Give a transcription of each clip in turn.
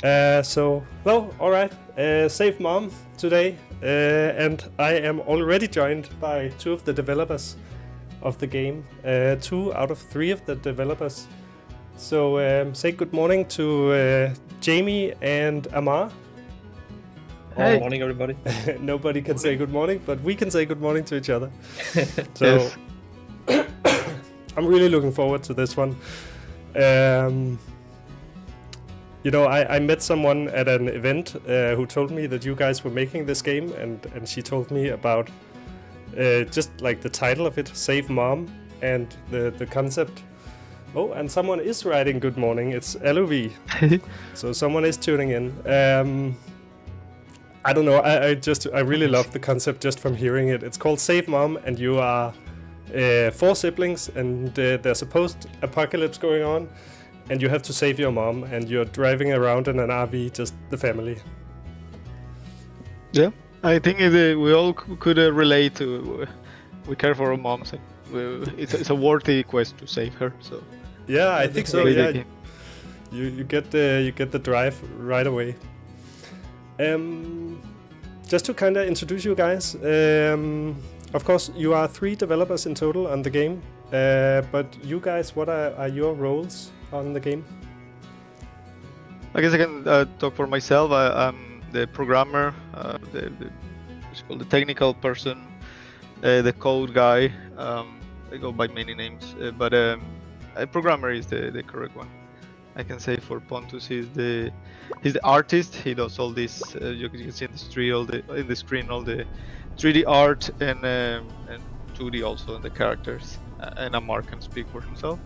All right. Save Mom today, and I am already joined by two of the developers of the game. 2 out of 3 of the developers. So say good morning to Jamie and Amar. Hey. Good morning, everybody. Nobody can say good morning, but we can say good morning to each other. So Yes. I'm really looking forward to this one. I met someone at an event who told me that you guys were making this game, and she told me about just like the title of it, Save Mom, and the concept. Oh, and someone is writing good morning. It's LOV. So someone is tuning in. I don't know. I really love the concept just from hearing it. It's called Save Mom, and you are 4 siblings, and there's a post-apocalypse going on, and you have to save your mom, and you're driving around in an RV, just the family. Yeah, I think we all could relate to. We care for our moms, and it's a worthy quest to save her. So yeah, I think so. Great Yeah, idea. you get the drive right away. Just to kind of introduce you guys. Of course, you are 3 developers in total on the game. But you guys, what are your roles on the game? I guess I can talk for myself. I'm the programmer, what's called the technical person, the code guy. I go by many names, but a programmer is the correct one. I can say for Pontus, he's the artist. He does all this. You can see in the screen all the 3D art and 2D also in the characters. And Amar can speak for himself.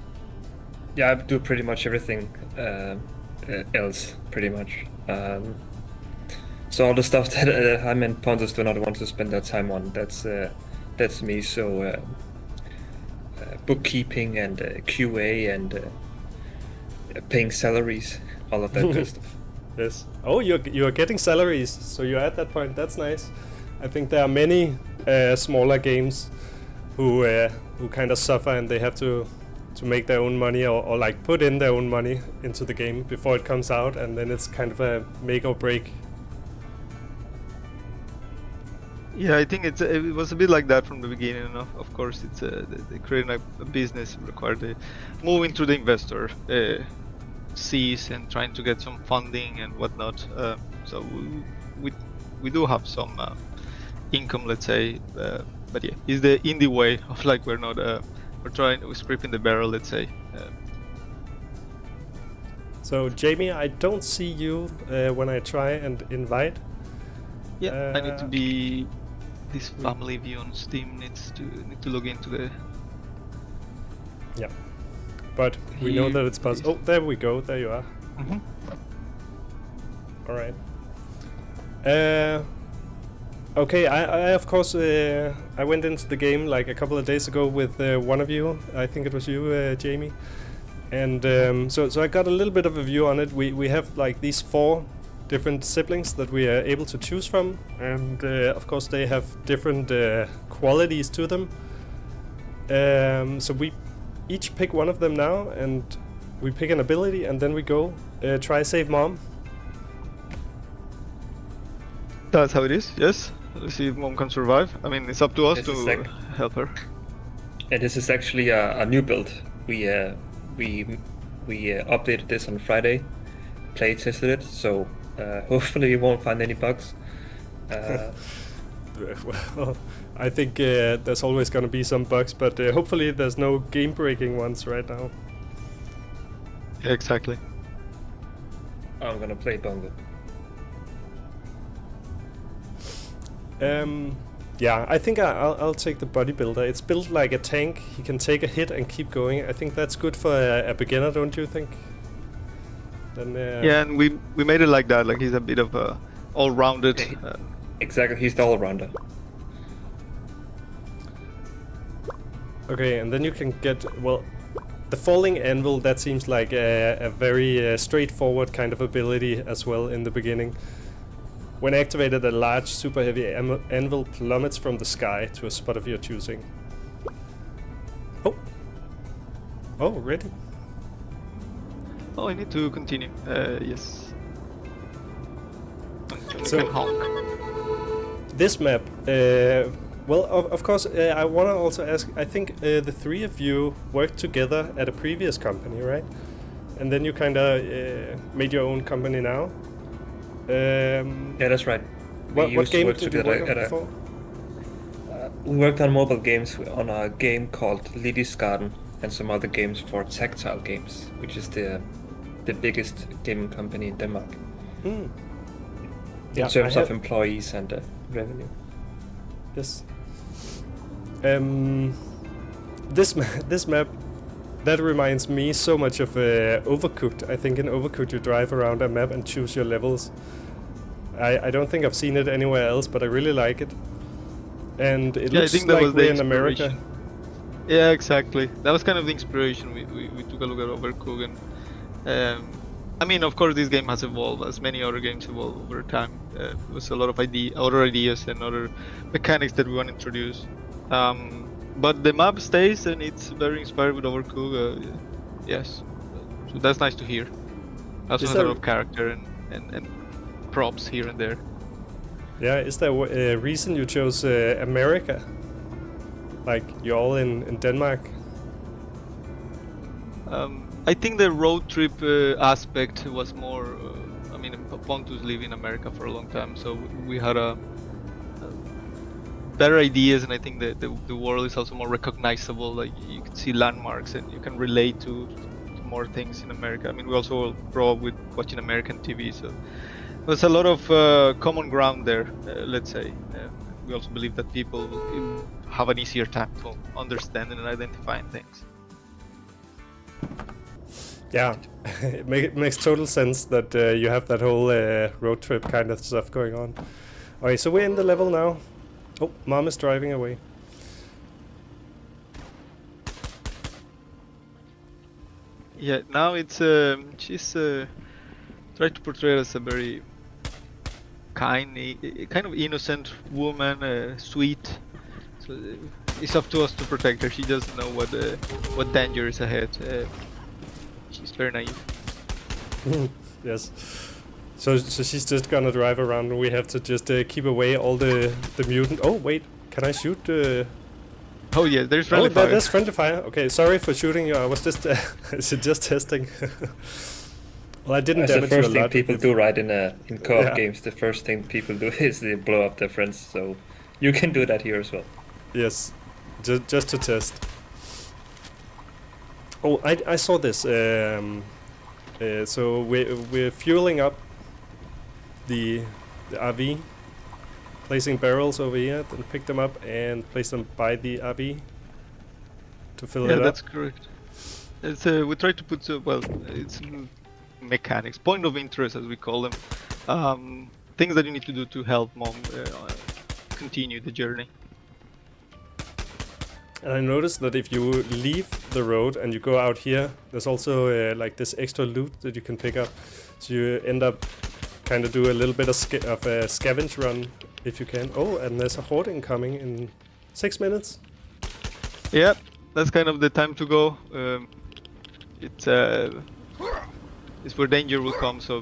Yeah, I do pretty much everything else, pretty much. So all the stuff that I and Pontus do not want to spend that time on, that's me. So bookkeeping and QA and paying salaries, all of that good stuff. Yes. Oh, you're getting salaries, so you're at that point. That's nice. I think there are many smaller games who kind of suffer, and they have to make their own money or like put in their own money into the game before it comes out, and then it's kind of a make or break. Yeah, I think it was a bit like that from the beginning. Of course, it's creating a business required the moving to the investor sees and trying to get some funding and whatnot. So we do have some income, let's say, but yeah, it's the indie way of like we're scraping the barrel, let's say. So Jamie, I don't see you when I try and invite. Yeah, I need to be. This family view on Steam need to log into the. Yeah, but we know that it's possible. Oh, there we go. There you are. Mm-hmm. All right. Okay, I of course I went into the game like a couple of days ago with one of you. I think it was you, Jamie, and so I got a little bit of a view on it. We have like these 4 different siblings that we are able to choose from, and of course they have different qualities to them. So we each pick one of them now, and we pick an ability, and then we go try save mom. That's how it is. Yes. Let's see if mom can survive. I mean, it's up to us This to is help her. And this is actually a new build. We updated this on Friday, play tested it, so hopefully you won't find any bugs. Well, I think there's always going to be some bugs, but hopefully there's no game-breaking ones right now. Yeah, exactly. I'm gonna play Bongo. Yeah, I think I'll take the bodybuilder. It's built like a tank. He can take a hit and keep going. I think that's good for a beginner, don't you think? Then, Yeah, and we made it like that. Like he's a bit of a all-rounded. Exactly, he's the all-rounder. Okay, and then you can get, well, the falling anvil. That seems like a very straightforward kind of ability as well in the beginning. When activated, a large super heavy anvil plummets from the sky to a spot of your choosing. Oh, ready? Oh, I need to continue. Yes. and So- we can honk. This map, well, of course, I want to also ask. I think the three of you worked together at a previous company, right? And then you kind of made your own company now. Yeah, that's right. What used to game work did you together work on at a- before? We worked on mobile games on a game called Liddy's Garden and some other games for Tactile Games, which is the biggest gaming company in Denmark Hmm. in terms of employees and revenue. Yes. This map, that reminds me so much of Overcooked. I think in Overcooked you drive around a map and choose your levels. I don't think I've seen it anywhere else, but I really like it. And it Yeah, I looks think that like was the we're in America. inspiration. Yeah, exactly. That was kind of the inspiration. We took a look at Overcooked, and I mean, of course, this game has evolved as many other games evolve over time. There was a lot of other ideas and other mechanics that we want to introduce. But the map stays, and it's very inspired with Overcooked. Yes, so that's nice to hear. Also Is has a there- lot of character and props here and there. Yeah, is there a reason you chose America? Like, you're all in Denmark? I think the road trip aspect was more. I mean, Pontus lived in America for a long time, so we had better ideas, and I think the world is also more recognizable. Like you can see landmarks, and you can relate to more things in America. I mean, we also grow up with watching American TV, so there's a lot of common ground there. Let's say. We also believe that people will have an easier time to understanding and identifying things. Yeah, it makes total sense that you have that whole road trip kind of stuff going on. Okay, so we're in the level now. Oh, Mom is driving away. Yeah, now it's she's tried to portray as a very kind of innocent woman, sweet. So it's up to us to protect her. She doesn't know what danger is ahead. She's very naive. Yes. So she's just gonna drive around, and we have to just keep away all the mutant. Oh wait, can I shoot? Oh yeah, there's friendly fire. There's friendly fire. Okay, sorry for shooting you. I was just just testing. Well, I didn't That's the damage you first a thing lot. people do, right? In co-op Yeah. games, the first thing people do is they blow up their friends. So you can do that here as well. Yes, just to test. Oh, I saw this. So we're fueling up the RV, placing barrels over here, then pick them up and place them by the RV to fill Yeah, it that's up. correct. It's we try to put it's mechanics, point of interest as we call them, things that you need to do to help Mom continue the journey. And I noticed that if you leave the road and you go out here, there's also like this extra loot that you can pick up. So you end up kind of do a little bit of a scavenge run if you can. Oh, and there's a horde incoming in 6 minutes. Yeah, that's kind of the time to go. It's where danger will come. So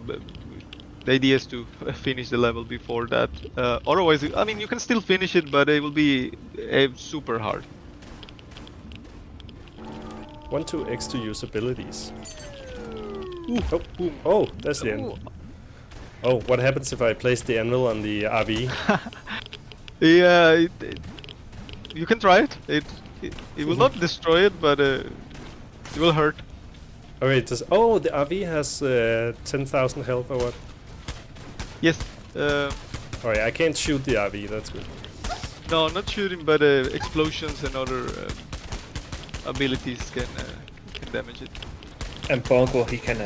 the idea is to finish the level before that. Otherwise, I mean, you can still finish it, but it will be super hard. 1-2 to use abilities. Oh, that's the end. Oh, what happens if I place the anvil on the RV? Yeah, you can try it. It will not destroy it, but it will hurt. Okay, oh, the RV has 10,000 health or what? Yes. Alright, I can't shoot the RV, that's good. No, not shooting, but explosions and other abilities can damage it. And Bongo, he can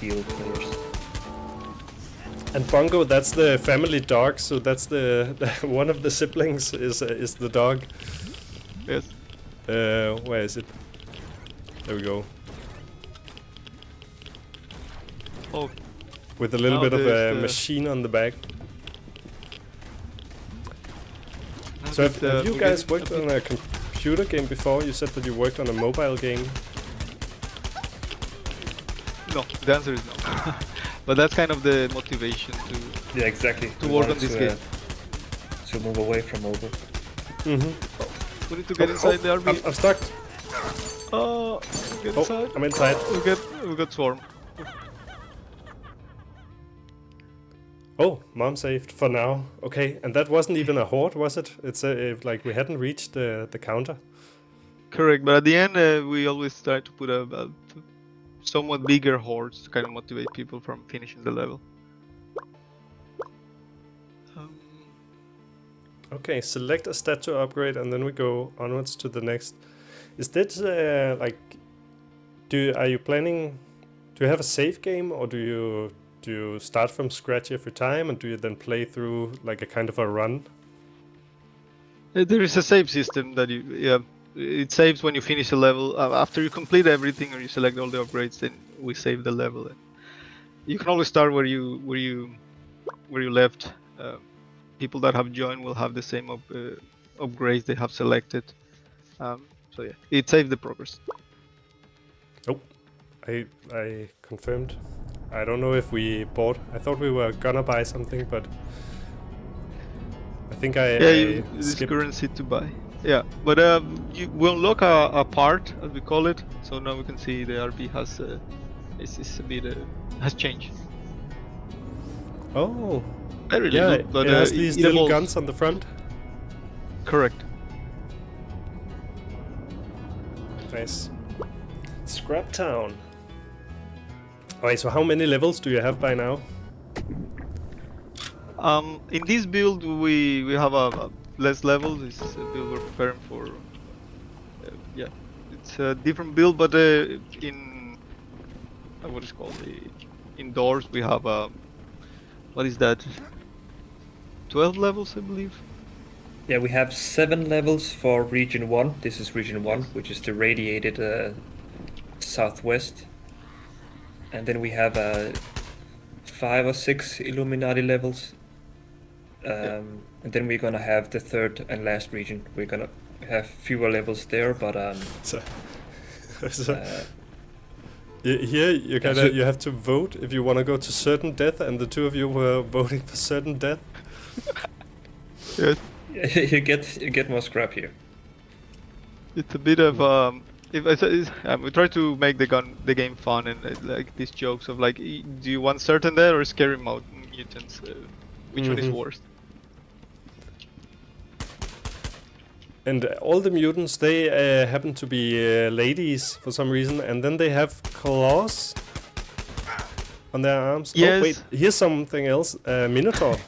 heal players. And Bongo, that's the family dog, so that's the one of the siblings is the dog. Yes. Where is it? There we go. Oh, With a little Now bit of a there's the- machine on the back. now So that, have you we're guys getting worked a bit- on a computer game before? You said that you worked on a mobile game. No, the answer is no. But that's kind of the motivation to Yeah, exactly. to We work wanted on this to, game. To move away from mobile. Mm-hmm. We need to get inside the RV. I'm stuck. Oh, get Oh, inside. I'm inside. We got swarm. Oh, mom saved for now. Okay, and that wasn't even a horde, was it? It's like we hadn't reached the counter. Correct, but at the end we always try to put a somewhat bigger hordes to kind of motivate people from finishing the level. Okay, select a statue upgrade, and then we go onwards to the next. Is this like? Are you planning? Do you have a save game, or do you start from scratch every time, and do you then play through like a kind of a run? There is a save system that it saves when you finish a level. After you complete everything or you select all the upgrades, then we save the level. You can always start where you left. People that have joined will have the same upgrades they have selected. So yeah, it saves the progress. Oh, I confirmed. I don't know if we bought. I thought we were gonna buy something, but I think I this skipped. currency to buy. Yeah, but we unlock a part, as we call it. So now we can see the RP has is a bit has changed. Oh, Very yeah, little, but it has these little evolves. guns on the front. Correct. Nice. Scrap Town. Okay, so how many levels do you have by now? In this build we have a less levels. It's a build we're preparing for. Yeah, it's a different build, but in what is called the indoors we have what is that? 12 levels, I believe. Yeah, we have 7 levels for Region 1. This is Region 1, which is the radiated southwest. And then we have 5 or 6 Illuminati levels. And then we're gonna have the third and last region. We're gonna have fewer levels there, but So, here you kind of you have to vote if you want to go to certain death, and the two of you were voting for certain death. Yes. you get more scrap here. It's a bit of we try to make the game fun and like these jokes of like, do you want certain death or scary mutants? Which one is worse? And all the mutants, they happen to be ladies for some reason, and then they have claws on their arms. Yes. Oh wait, here's something else. Minotaur.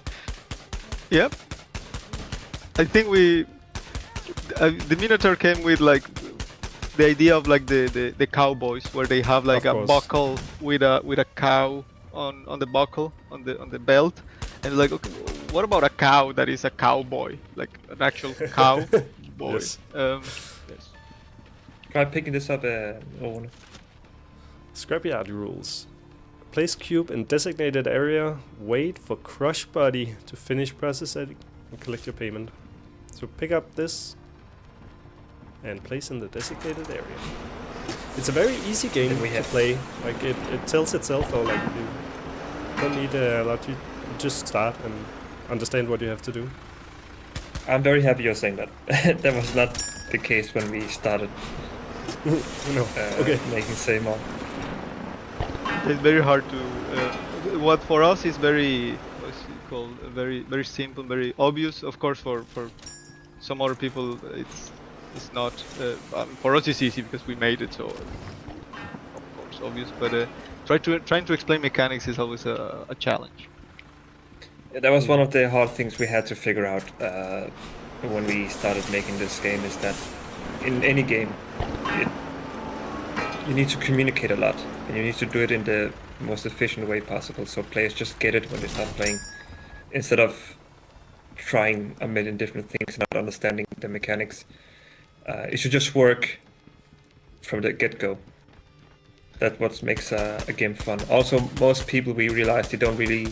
Yep. I think the Minotaur came with like the idea of like the cowboys, where they have like Of a course. buckle with a cow on the buckle on the belt, and like, okay, what about a cow that is a cowboy, like an actual cow boy? Yes. Yes. Try picking this up, Owen. Scrapyard rules. Place cube in designated area. Wait for crush body to finish processing and collect your payment. So pick up this and place in the designated area. It's a very easy game Then we to have- play. Like it tells itself, or like you don't need a lot. You just start and understand what you have to do. I'm very happy you're saying that. That was not the case when we started No. Okay. making Seymour. It's very hard to. What for us is very, what's it called? Very simple, very obvious. Of course, for some other people, it's not. For us, it's easy because we made it, so of course obvious. But trying to explain mechanics is always a challenge. Yeah, that was one of the hard things we had to figure out when we started making this game, is that in any game, you need to communicate a lot, and you need to do it in the most efficient way possible, so players just get it when they start playing, instead of trying a million different things and not understanding the mechanics. It should just work from the get-go. That's what makes a game fun. Also, most people, we realize, they don't really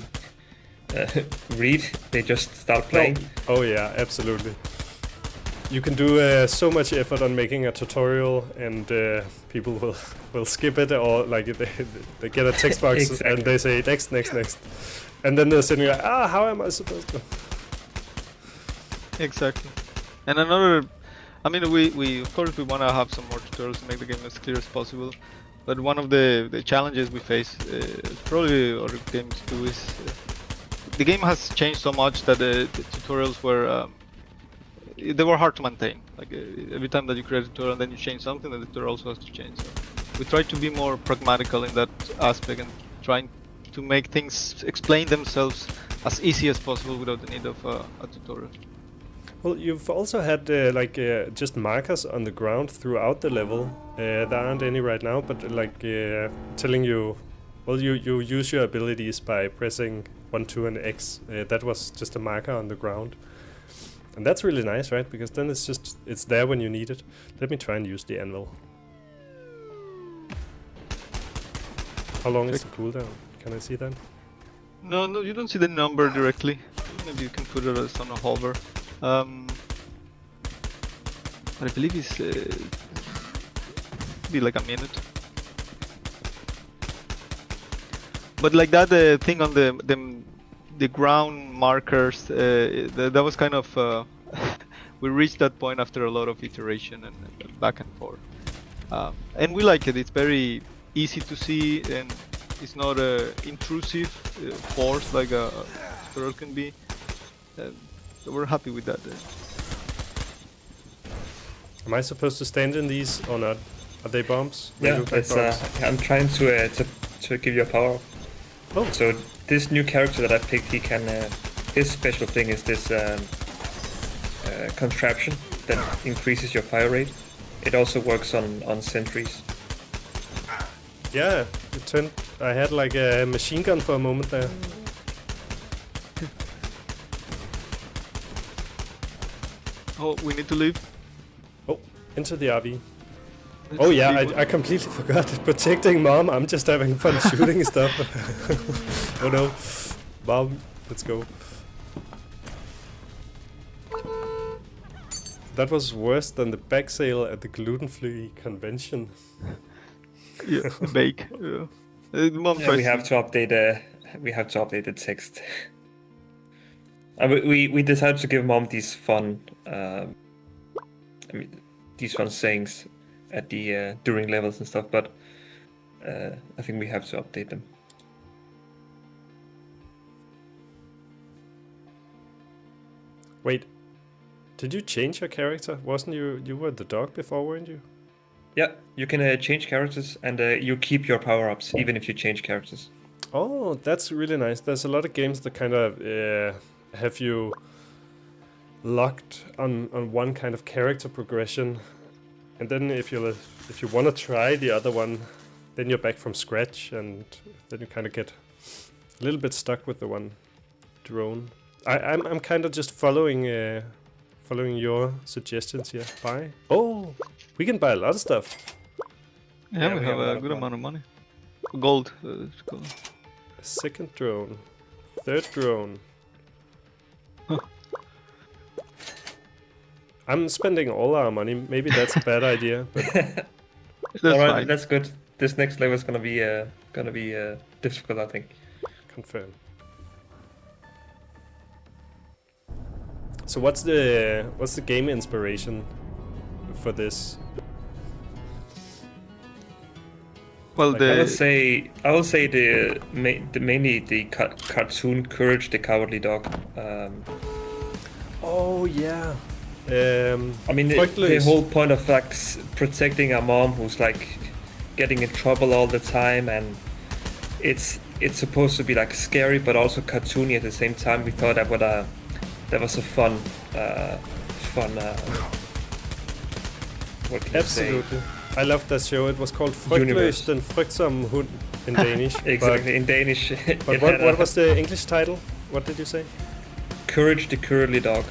read, they just start playing. Oh yeah, absolutely. you can do so much effort on making a tutorial, and people will skip it, or like they get a text box Exactly. and they say next, and then they're sitting like, how am I supposed to? Exactly. And another, I mean, we of course we want to have some more tutorials to make the game as clear as possible. But one of the challenges we face, probably other games too, is the game has changed so much that the tutorials were they were hard to maintain. Like every time that you create a tutorial and then you change something, then the tutorial also has to change. So we try to be more pragmatical in that aspect and trying to make things explain themselves as easy as possible without the need of a tutorial. Well, you've also had just markers on the ground throughout the level. There aren't any right now, but telling you, well, you use your abilities by pressing 1, 2, and X. That was just a marker on the ground. And that's really nice, right? Because then it's there when you need it. Let me try and use the anvil. How long is the cooldown? Can I see that? No, you don't see the number directly. Maybe you can put it as on a hover. But I believe it's be like a minute. But like that thing on the ground markers, that was kind of we reached that point after a lot of iteration and back and forth. And we like it. It's very easy to see, and it's not intrusive force like a tutorial can be. So we're happy with that. Am I supposed to stand in these or not? Are they bombs? They Yeah, look like it's, bombs. I'm trying to give you a power. Oh. So this new character that I picked, he can. His special thing is this contraption that increases your fire rate. It also works on sentries. Yeah, I had like a machine gun for a moment there. Oh, we need to leave. Oh, into the RV. Oh yeah, I completely forgot. Protecting mom, I'm just having fun shooting stuff. Oh no. Mom, let's go. That was worse than the back sale at the gluten-free convention. Yeah, bake. Yeah. Mom Yeah, tries we have to update. We have to update the text. We decided to give mom these fun, these fun sayings at the during levels and stuff, but I think we have to update them. Wait, did you change your character? Wasn't you were the dog before, weren't you? Yeah, you can change characters, and you keep your power-ups even if you change characters. Oh, that's really nice. There's a lot of games that kind of have you locked on one kind of character progression, and then if you want to try the other one, then you're back from scratch, and then you kind of get a little bit stuck with the one drone. I'm kind of just following your suggestions here. Buy. Oh, we can buy a lot of stuff. Yeah, we have a good amount of money. Gold. It's called. Second drone, third drone. Huh. I'm spending all our money. Maybe that's a bad idea. But That's All right, fine. that's good. This next level is gonna be difficult, I think. confirm. So what's the game inspiration for this? Well, Like, I will say mainly the cartoon Courage the Cowardly Dog. Oh yeah. I mean the Frygtløs. whole point of like protecting a mom who's like getting in trouble all the time, and it's supposed to be like scary but also cartoony at the same time. We thought that was a fun. What can Absolutely. I loved that show. It was called Universe. Frygtløs, den frygtsomme hund in Danish. you say? Exactly, in Danish. But what was the English title? What did you say? Courage the Cowardly Dog.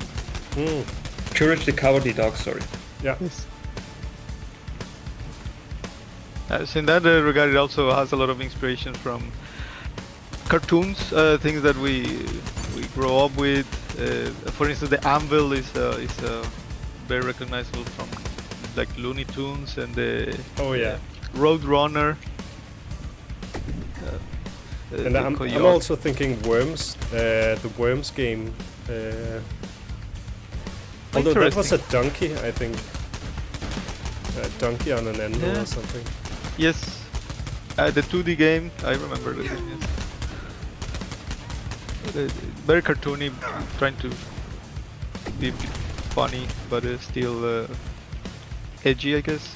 Hmm. Courage the Cowardly Dog, sorry. Yeah. Yes. So in that regard, it also has a lot of inspiration from cartoons, things that we grow up with. For instance, the anvil is very recognizable from like Looney Tunes and the Oh yeah. Roadrunner. And I'm also thinking Worms, the Worms game. Although that was a donkey, I think. A donkey on an animal or something. Yes, the 2D game, I remember the game, yes. Very cartoony, trying to be a bit funny, but still edgy, I guess.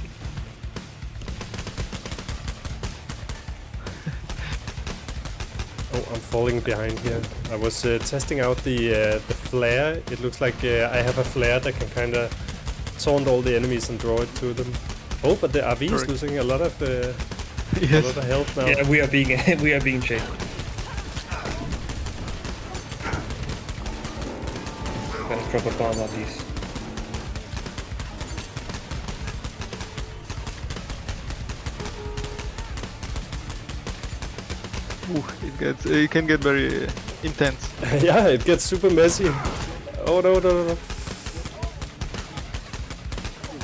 Oh, I'm falling behind here. I was testing out the flare. It looks like I have a flare that can kind of taunt all the enemies and draw it to them. Oh, but the RV is losing a lot of Yes. a lot of health now. Yeah, we are being chased. Gonna drop a bomb on these. Ooh, it can get very intense. Yeah, it gets super messy. Oh no.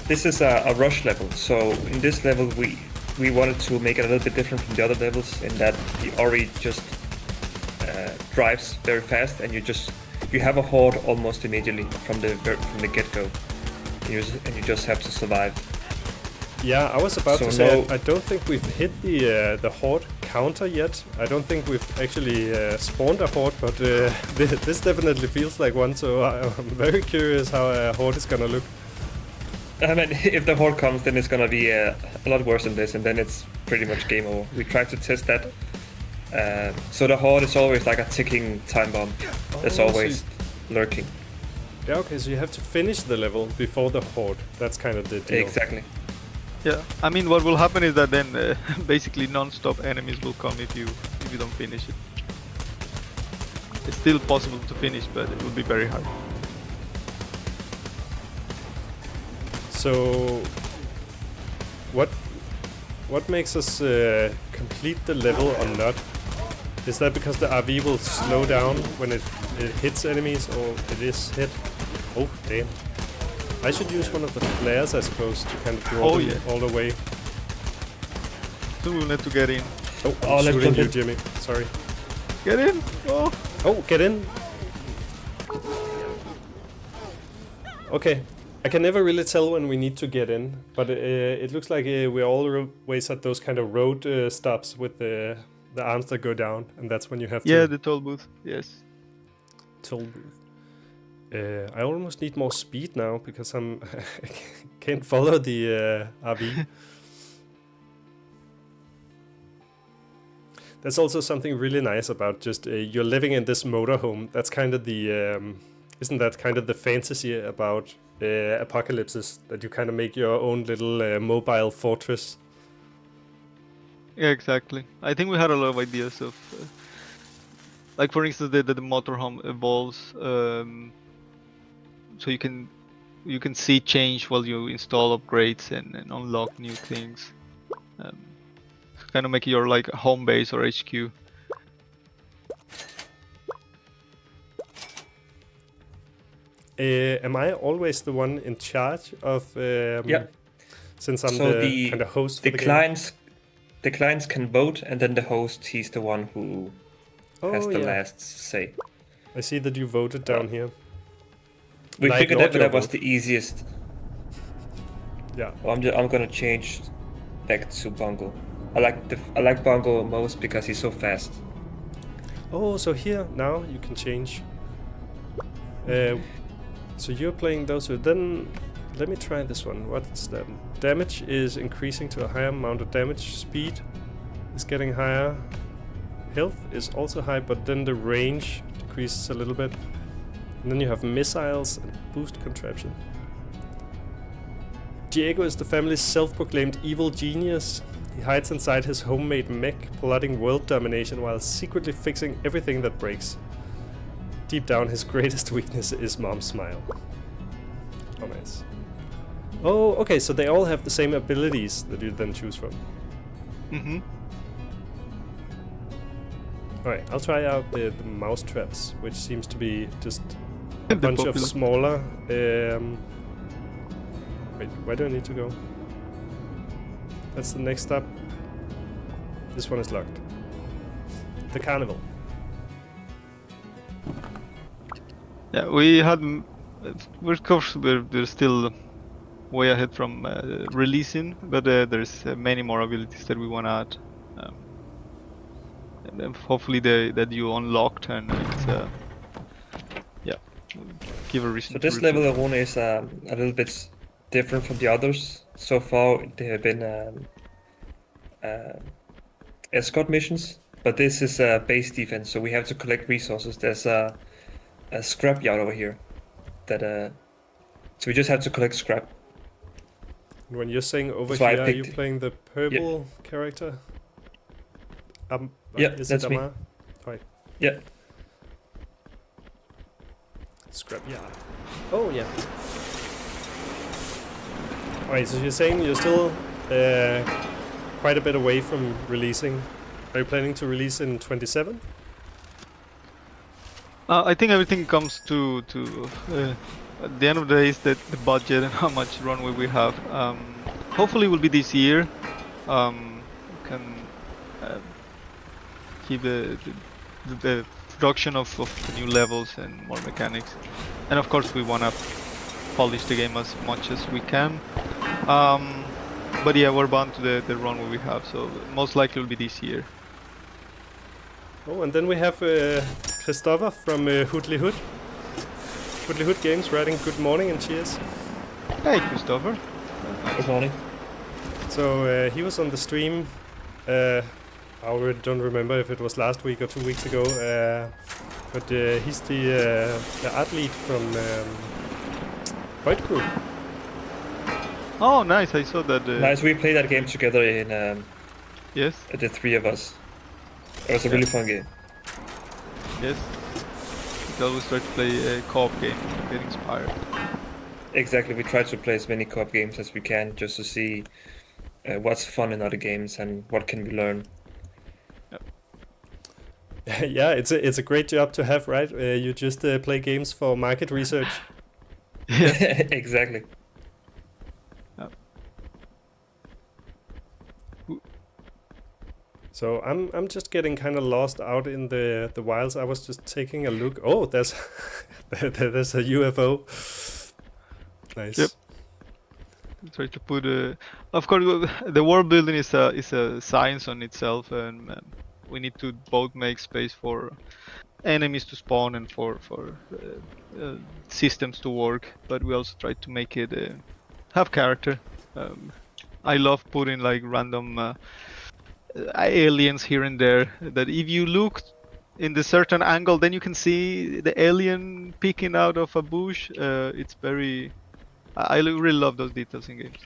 This is a rush level, so in this level we wanted to make it a little bit different from the other levels in that the Ori just drives very fast, and you have a horde almost immediately from the get-go, and you just have to survive. Yeah, I was about So to say no- I don't think we've hit the horde counter yet. I don't think we've actually spawned a horde, but this definitely feels like one. So I'm very curious how a horde is gonna look. I mean, if the horde comes, then it's gonna be a lot worse than this, and then it's pretty much game over. We tried to test that. So the horde is always like a ticking time bomb. That's Oh, always lurking. Yeah, okay, so you have to finish the level before the horde. That's kind of the deal. Exactly. Yeah, I mean, what will happen is that then basically non-stop enemies will come if you don't finish it. It's still possible to finish, but it will be very hard. So, what makes us complete the level or not? Is that because the RV will slow down when it hits enemies, or it is hit? Oh, damn. I should use one of the flares, I suppose, to kind of draw them all the way. Soon we'll need to get in. Oh, Oh, I'm let's shooting jump you, in. Jimmy. Sorry. Get in! Oh! Oh, get in! Okay. I can never really tell when we need to get in, but it looks like we're always at those kind of road stops with the arms that go down, and that's when you have Yeah, to the toll booth, yes. toll booth. I almost need more speed now because I can't follow the RV. There's also something really nice about just you're living in this motorhome. That's kind of the isn't that kind of the fantasy about apocalypses, that you kind of make your own little mobile fortress? Yeah, exactly. I think we had a lot of ideas of, like for instance, the motorhome evolves, so you can see change while you install upgrades and unlock new things. Kind of make your like home base or HQ. Am I always the one in charge of? Yeah. Since I'm So the kind of host for the the game. the clients can vote, and then the host, he's the one who has the last say. I see that you voted down here. We Like figured that Audio that was vote. the easiest. Yeah. I'm gonna change back to Bongo. I like Bongo most because he's so fast. Oh, so here now you can change. So you're playing those two. Then let me try this one. What's that? Damage is increasing to a higher amount of damage. Speed is getting higher. Health is also high, but then the range decreases a little bit. And then you have missiles and boost contraption. Diego is the family's self-proclaimed evil genius. He hides inside his homemade mech, plotting world domination while secretly fixing everything that breaks. Deep down, his greatest weakness is Mom's smile. Oh, nice. Oh, okay, so they all have the same abilities that you then choose from. Mm-hmm. Alright, I'll try out the mouse traps, which seems to be just a The bunch of popular. smaller Wait, where do I need to go? That's the next stop. This one is locked. The carnival. Yeah, we had. Of course, we're still way ahead from releasing, but there's many more abilities that we want to add. And then hopefully that you unlocked, and it's give a reason. So this to level of Rune is a little bit different from the others. So far, there have been escort missions, but this is base defense, so we have to collect resources. There's a scrapyard over here that so we just have to collect scrap. When you're saying over That's why I here, are you picked- playing the purple character? Yeah, is that's it me. Amar? Right. Yeah. Scrapyard. Oh yeah. Alright, so you're saying you're still quite a bit away from releasing. Are you planning to release in 27? I think everything comes to at the end of the day is that the budget and how much runway we have. Hopefully, it will be this year. We can keep the production of the new levels and more mechanics, and of course, we want to polish the game as much as we can. But yeah, we're bound to the runway we have, so most likely it will be this year. Oh, and then we have Christopher from Hoodly Hood. Hoodly Hood Games writing good morning and cheers. Hey, Christopher. Good morning. So he was on the stream. I already don't remember if it was last week or 2 weeks ago. But he's the art lead from Void Crew. Oh, nice! I saw that. Nice, we played that game together in Yes, the three of us. It was a really fun game. yes. We always try to play a co-op game, get inspired. Exactly, we try to play as many co-op games as we can just to see what's fun in other games and what can we learn. Yeah, it's a great job to have, right? You just play games for market research. Exactly. So I'm just getting kind of lost out in the wilds. I was just taking a look. Oh, there's there's a UFO. Nice. Yep. Try to put of course the world building is a science on itself, and we need to both make space for enemies to spawn and for systems to work, but we also try to make it have character. I love putting like random aliens here and there, that if you look in the certain angle, then you can see the alien peeking out of a bush. It's very I really love those details in games.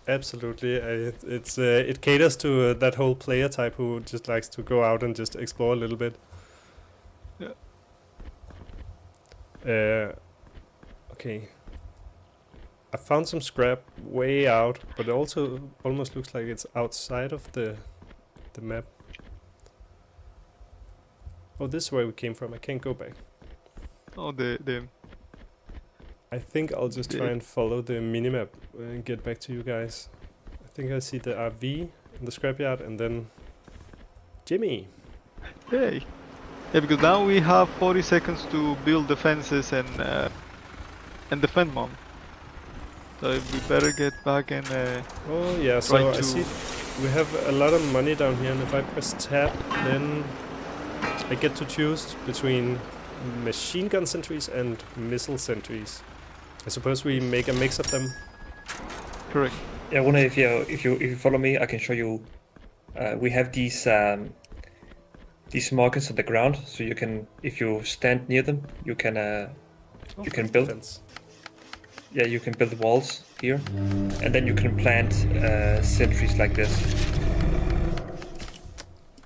Absolutely. It caters to that whole player type who just likes to go out and just explore a little bit. Yeah. Okay. I found some scrap way out, but it also almost looks like it's outside of the map. Oh, this is where we came from. I can't go back. Oh, the I think I'll just try Yeah. and follow the minimap and get back to you guys. I think I see the RV in the scrapyard and then Jimmy. Hey. Yeah, because now we have 40 seconds to build the fences and defend mom. So we better get back and Oh yeah, so Try I to- see we have a lot of money down here, and if I press tab, then I get to choose between machine gun sentries and missile sentries. I suppose we make a mix of them. correct. Yeah, Rune, if you follow me, I can show you. We have these markers on the ground, so you can, if you stand near them, you can build. Fence. Yeah, you can build walls here, and then you can plant sentries like this.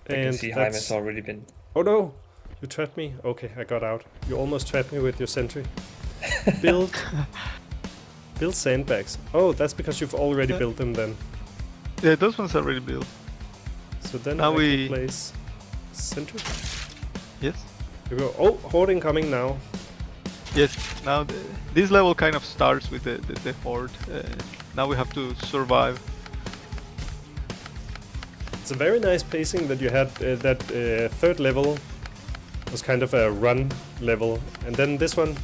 You can And see Jaime has that's... already been. Oh no! You trapped me? Okay, I got out. You almost trapped me with your sentry. Build sandbags. Oh, that's because you've already Yeah. built them then. Yeah, those ones are already built. So then Now I we- can place sentry. Yes. Here we go. Oh, horde incoming now. Yes. Now this level kind of starts with the horde. Now we have to survive. It's a very nice pacing that you had. That third level was kind of a run level, and then this one,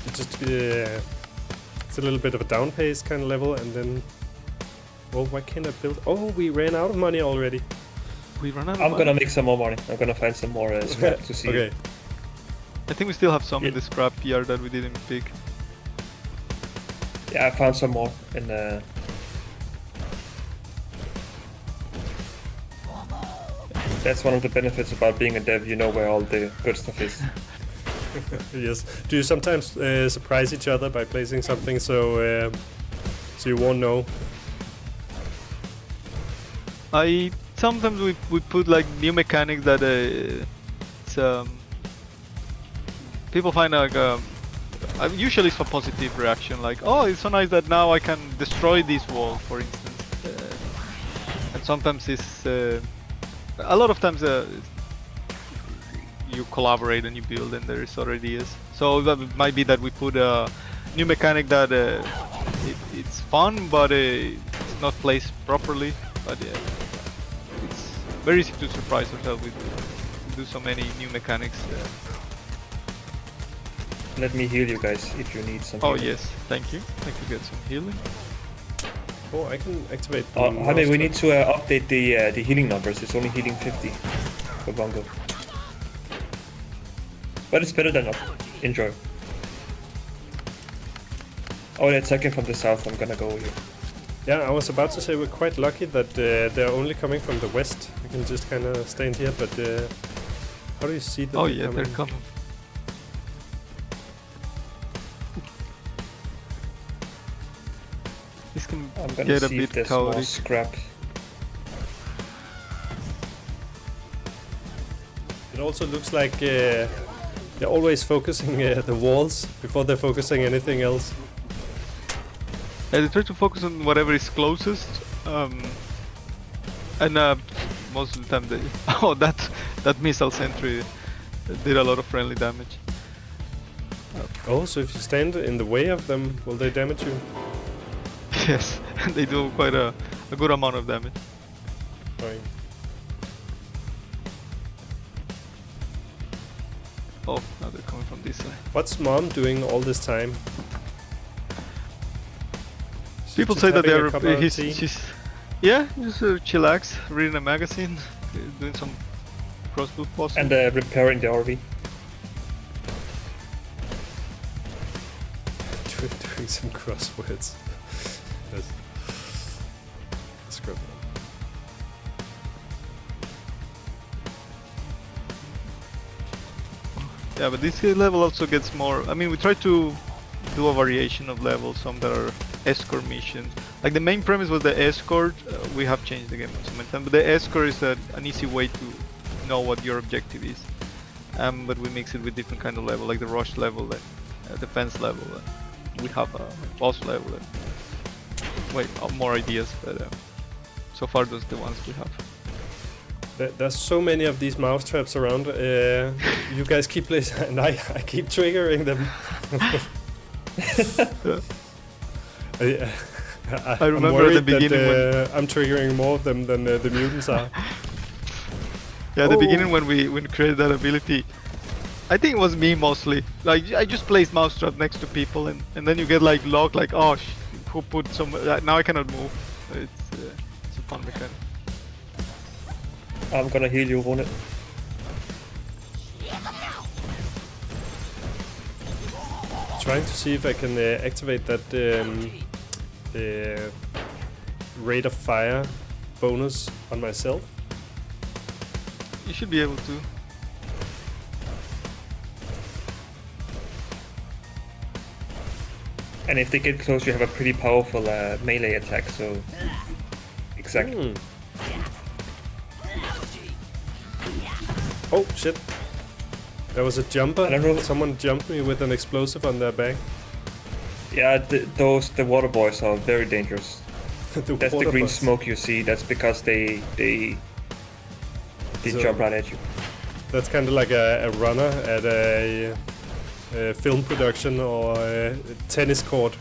it just it's a little bit of a down pace kind of level, and then. Oh, why can't I build? Oh, we ran out of money already. We run out of I'm money. gonna make some more money. I'm gonna find some more scrap to see. Okay. I think we still have some in Yeah. the scrap here that we didn't pick. Yeah, I found some more in That's one of the benefits about being a dev. You know where all the good stuff is. Yes. Do you sometimes surprise each other by placing something so you won't know? Sometimes we put like new mechanics that it's people find like usually it's a positive reaction, like, oh, it's so nice that now I can destroy this wall, for instance. And sometimes it's a lot of times you collaborate and you build and there is other ideas. So that might be that we put a new mechanic that it's fun, but it's not placed properly. But it's very easy to surprise ourselves with do so many new mechanics. Let me heal you guys if you need some. Oh healing. yes, thank you. Thank you. Get some healing. Oh, I can activate. Jaime, we need to update the healing numbers. It's only healing 50 for Bongo. But it's better than not. Enjoy. Oh, they're attacking from the south. I'm gonna go here. Yeah, I was about to say we're quite lucky that they're only coming from the west. We can just kind of stand here, but how do you see that? Oh yeah, they're coming. This can I'm gonna get a see if bit there's more chaotic. scrap. It also looks like they're always focusing the walls before they're focusing anything else. They try to focus on whatever is closest, and most of the time they. Oh, that missile sentry did a lot of friendly damage. Oh, so if you stand in the way of them, will they damage you? Yes, they do quite a good amount of damage. Fine. Oh, now they're coming from this side. What's mom doing all this time? People Just say that having a cup of tea? she's yeah, just chillax, reading a magazine, doing some crossbow puzzle. And repairing the RV. Doing some crosswords. That's good. Yeah, but this level also gets more. I mean, we try to do a variation of levels. Some that are escort missions. Like the main premise was the escort. We have changed the game so many times, but the escort is an easy way to know what your objective is. But we mix it with different kind of level, like the rush level, the defense level. We have a boss level. Wait, more ideas, but so far those are the ones we have. There's so many of these mouse traps around. You guys keep placing, and I keep triggering them. I remember at the beginning when I'm triggering more of them than the mutants are. Yeah, at the Oh. beginning when we created that ability, I think it was me mostly. Like I just placed mousetrap next to people, and then you get like locked, like oh, who put some? Now I cannot move. It's a fun mechanic. I'm gonna heal you, Rune. Trying to see if I can activate that rate of fire bonus on myself. You should be able to. And if they get close, you have a pretty powerful melee attack. So exactly. Oh shit! There was a jumper. I don't know. Someone jumped me with an explosive on their back. Yeah, the water boys are very dangerous. The That's the water green boss. smoke you see. That's because they So- jump right at you. That's kind of like a runner at a film production or tennis court.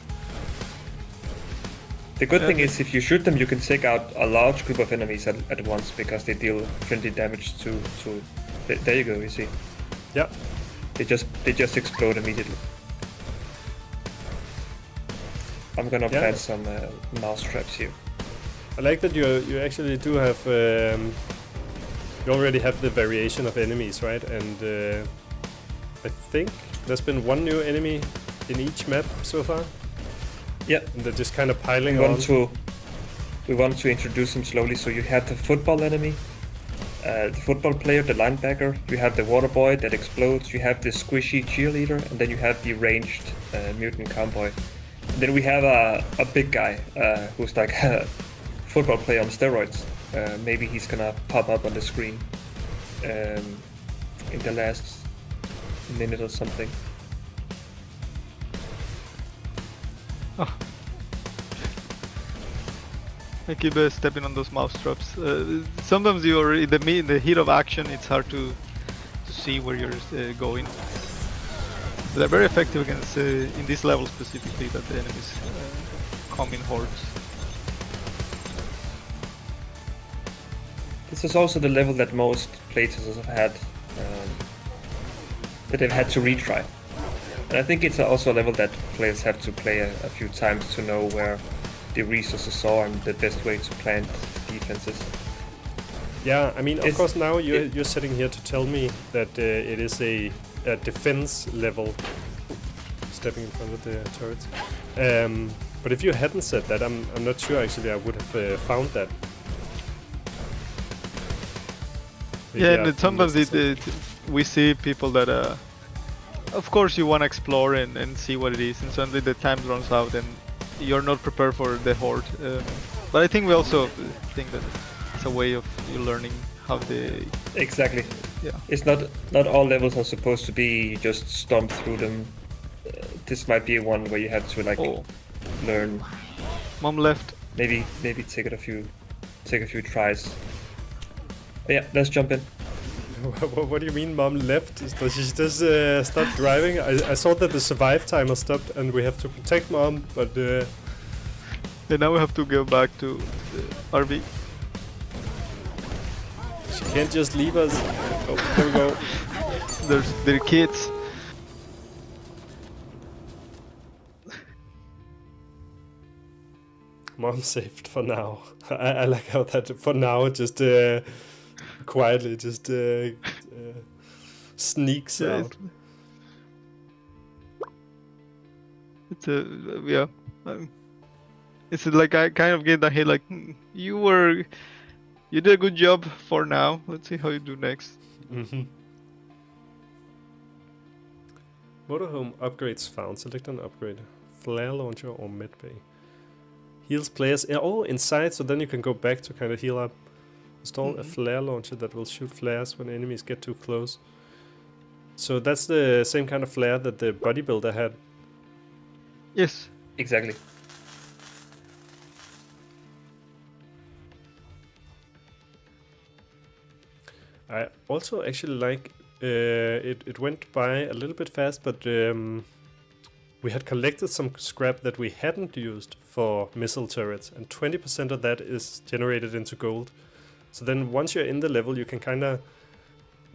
The good thing is, if you shoot them, you can take out a large group of enemies at once because they deal friendly damage to. There you go. You see. Yeah. They just explode immediately. I'm gonna plant some mouse traps here. I like that you actually do have. You already have the variation of enemies, right? And I think there's been one new enemy in each map so far. Yeah. And they're just kind of piling we on. We want to introduce them slowly. So you have the football enemy, the football player, the linebacker. You have the water boy that explodes. You have the squishy cheerleader, and then you have the ranged mutant cowboy. And then we have a big guy who's like a football player on steroids. Maybe he's gonna pop up on the screen in the last minute or something. Oh. I keep stepping on those mouse traps. Sometimes you are in the heat of action. It's hard to see where you're going. But they're very effective against in this level specifically that the enemies come in hordes. This is also the level that most playtesters have had, that they've had to retry. And I think it's also a level that players have to play a few times to know where the resources are and the best way to plant defenses. Yeah, I mean, of course now you're sitting here to tell me that it is a defense level. Stepping in front of the turrets. But if you hadn't said that, I'm not sure actually I would have found that. Yeah, and sometimes we see people that, of course, you want to explore and see what it is, and suddenly the time runs out and you're not prepared for the horde. But I think we also think that it's a way of you learning how they... Exactly. Yeah. It's not all levels are supposed to be just stomp through them. This might be one where you have to learn. Mom left. Maybe take a few tries. But yeah, let's jump in. What do you mean Mom left? Does she just stop driving? I saw that the survive timer stopped and we have to protect Mom, but... And now we have to go back to the RV. She can't just leave us. Oh, there we go. They're kids. Mom saved for now. I like how that for now just quietly just sneaks out. It's it's like I kind of get that hit like you did a good job for now. Let's see how you do next. Mm-hmm. Motorhome upgrades found. Select an upgrade. Flare launcher or medbay. Heals players inside, so then you can go back to kind of heal up. Install a flare launcher that will shoot flares when enemies get too close. So that's the same kind of flare that the bodybuilder had. Yes. Exactly. I also actually like it went by a little bit fast, but we had collected some scrap that we hadn't used for missile turrets, and 20% of that is generated into gold. So then once you're in the level, you can kind of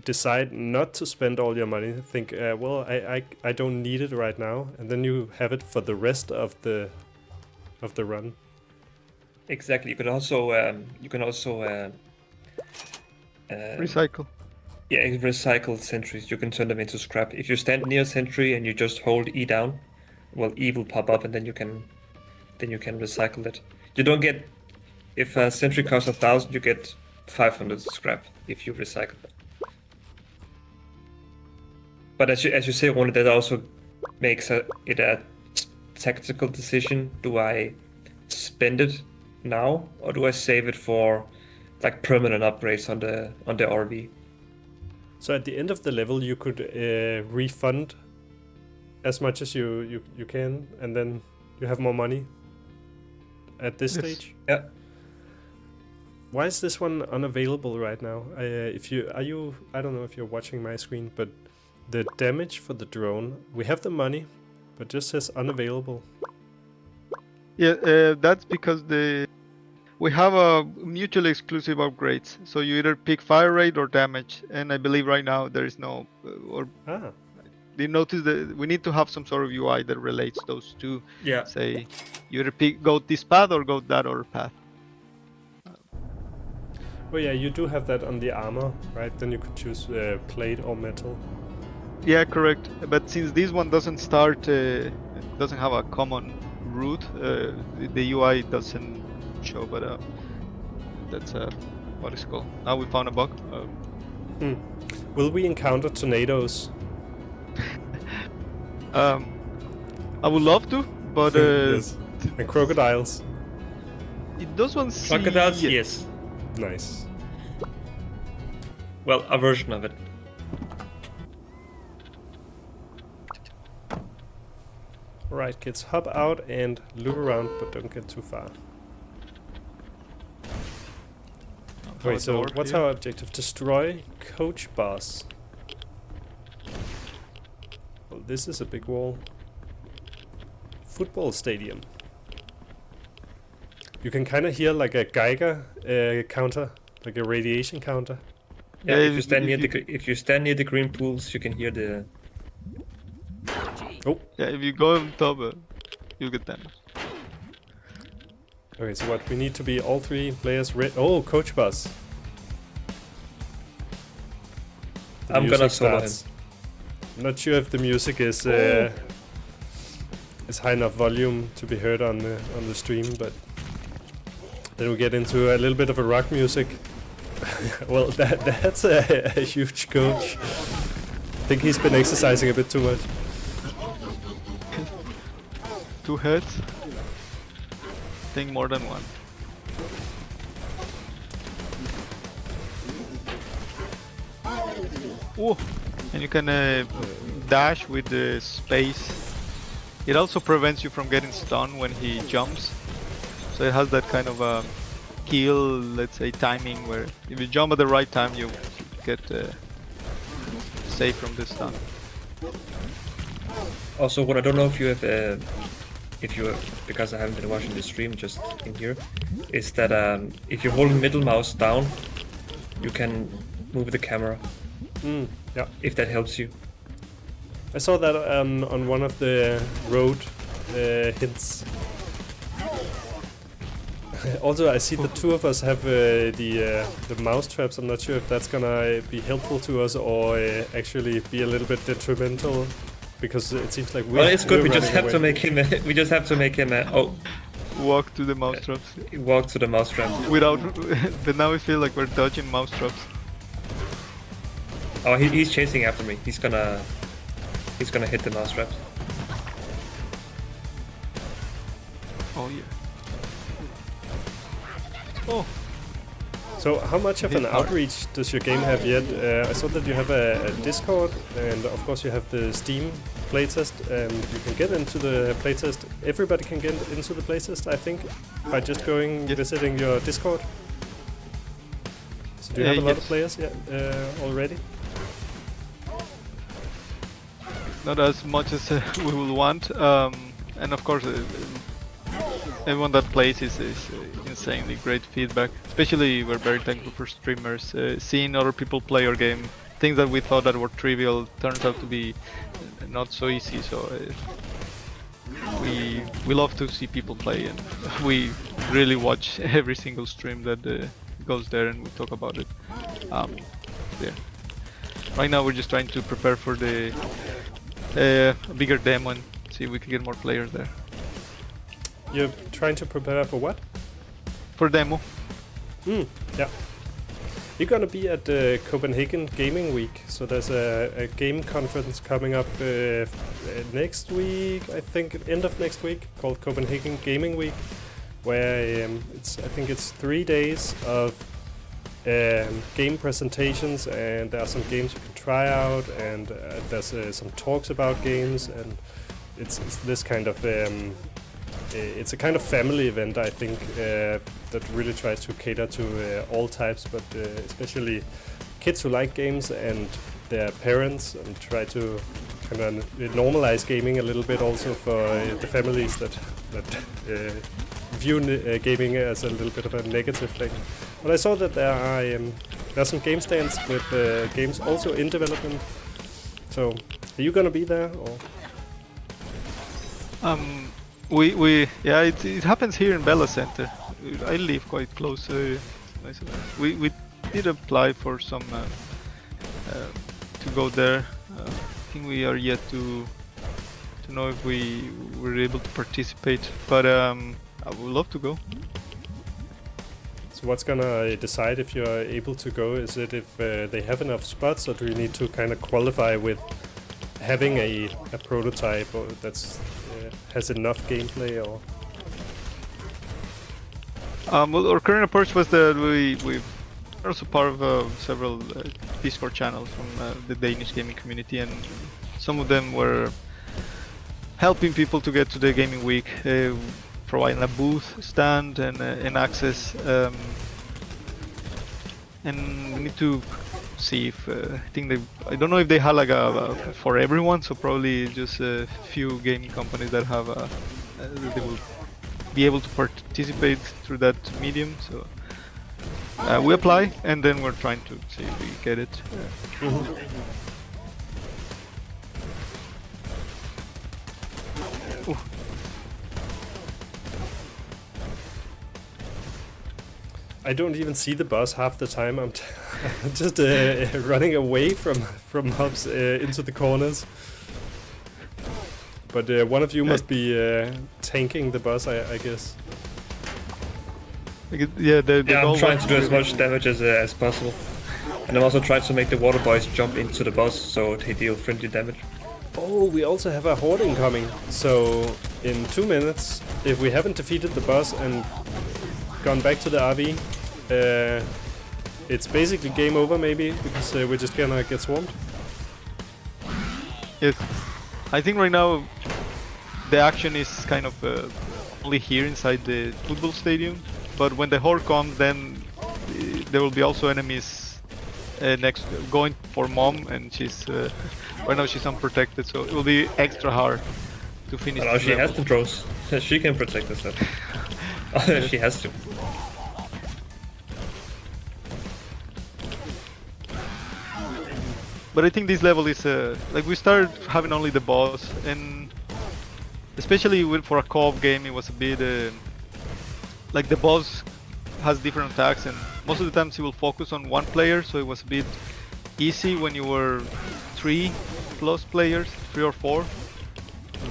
decide not to spend all your money. Think, well, I don't need it right now, and then you have it for the rest of the run. Exactly. You can also recycle. Yeah, recycle sentries. You can turn them into scrap. If you stand near a sentry and you just hold E down, well, E will pop up, and then you can recycle it. You don't get, if a sentry costs 1,000, you get 500 scrap if you recycle it. But as you say, Rune, that also makes it a tactical decision. Do I spend it now, or do I save it for like permanent upgrades on the RV? So at the end of the level, you could refund as much as you can, and then you have more money at this stage. Yeah. Why is this one unavailable right now? I don't know if you're watching my screen, but the damage for the drone. We have the money, but just says unavailable. Yeah, that's because we have a mutually exclusive upgrades. So you either pick fire rate or damage, and I believe right now there is no. Or you notice that we need to have some sort of UI that relates those two. Yeah. Say you either go this path or go that other path. Oh yeah, you do have that on the armor, right? Then you could choose plate or metal. Yeah, correct. But since this one doesn't start, doesn't have a common route, the UI doesn't show. But that's what it's called. Now we found a bug. Will we encounter tornadoes? I would love to, but Yes. And crocodiles. those ones. Crocodiles, yes. Nice. Well, a version of it. Alright, kids, hop out and look around, but don't get too far. Wait, so what's our objective? Destroy coach boss. Well, this is a big wall. Football stadium. You can kind of hear like a Geiger counter, like a radiation counter. Yeah, Yeah, if you stand near if if you stand near the green pools, you can hear the. Oh, Yeah, if you go on top, you'll get damaged. okay. So what we need to be all three players. Oh, coach boss. The I'm gonna music solo starts. I'm not sure if the music is high enough volume to be heard on the stream, but then we get into a little bit of a rock music. Well, that's a huge coach. I think he's been exercising a bit too much. 2 heads. Think more than one. Oh, and you can dash with the space. It also prevents you from getting stunned when he jumps. So it has that kind of a kill, let's say, timing where if you jump at the right time, you get safe from the stun. Also, what I don't know if you have, because I haven't been watching the stream just in here, is that if you hold middle mouse down, you can move the camera. Yeah. If that helps you. I saw that on one of the road hints. Also, I see the two of us have the mouse traps. I'm not sure if that's gonna be helpful to us or actually be a little bit detrimental, because it seems like Well, it's good. we're We just running have to away. make him. We just have to make him. Walk to the mousetraps Walk to the mousetrap. without. But now we feel like we're dodging mousetraps. Oh, he's chasing after me. He's gonna hit the mousetraps. Oh yeah. Oh. So, how much of an Hit hard. outreach does your game have yet? I saw that you have a Discord, and of course you have the Steam playtest, and you can get into the playtest. Everybody can get into the playtest, I think, by just going Yes. visiting your Discord. So, do you have a lot of yes. players already? Not as much as we will want, and of course everyone that plays is insanely great feedback. Especially we're very thankful for streamers. Seeing other people play our game, things that we thought that were trivial turns out to be not so easy. So we love to see people play, and we really watch every single stream that goes there, and we talk about it. Yeah. Right now we're just trying to prepare for the bigger demo and see if we can get more players there. You're trying to prepare for what? For demo. Yeah. You're gonna be at the Copenhagen Gaming Week, so there's a game conference coming up next week, I think, end of next week, called Copenhagen Gaming Week, where I think it's 3 days of game presentations, and there are some games you can try out, and there's some talks about games, and it's this kind of it's a kind of family event, I think, that really tries to cater to all types, but especially kids who like games, and their parents and try to kind of normalize gaming a little bit also for the families that view gaming as a little bit of a negative thing. But I saw that there are some game stands with games also in development. So, are you gonna be there or? It happens here in Bella Center. I live quite close. We did apply for some to go there. I think we are yet to know if we were able to participate, but I would love to go. So what's gonna decide if you're able to go? Is it if they have enough spots, or do you need to kind of qualify with having a prototype or that's has enough gameplay? Or well, our current approach was that we are also part of several Discord channels from the Danish gaming community, and some of them were helping people to get to the gaming week, providing a booth stand and access. And we need to see if I don't know if they had like a for everyone, so probably just a few gaming companies that have they will be able to participate through that medium. So we apply, and then we're trying to see if we get it. I don't even see the boss half the time. I'm just running away from mobs into the corners. But one of you must be tanking the boss, I guess. I'm trying to do as much damage as possible. And I'm also trying to make the water boys jump into the boss so they deal friendly damage. Oh, we also have a horde incoming. So in 2 minutes, if we haven't defeated the boss and gone back to the RV, it's basically game over maybe, because we're just gonna get swarmed. Yes, I think right now the action is kind of only here inside the football stadium, but when the horde comes, then there will be also enemies next going for Mom, and she's right now she's unprotected, so it will be extra hard to finish. Well, she has the drones. She can protect herself. She has to. But I think this level is like we started having only the boss, and especially for a co-op game, it was a bit like the boss has different attacks, and most of the times he will focus on one player, so it was a bit easy when you were 3+ players, 3 or 4,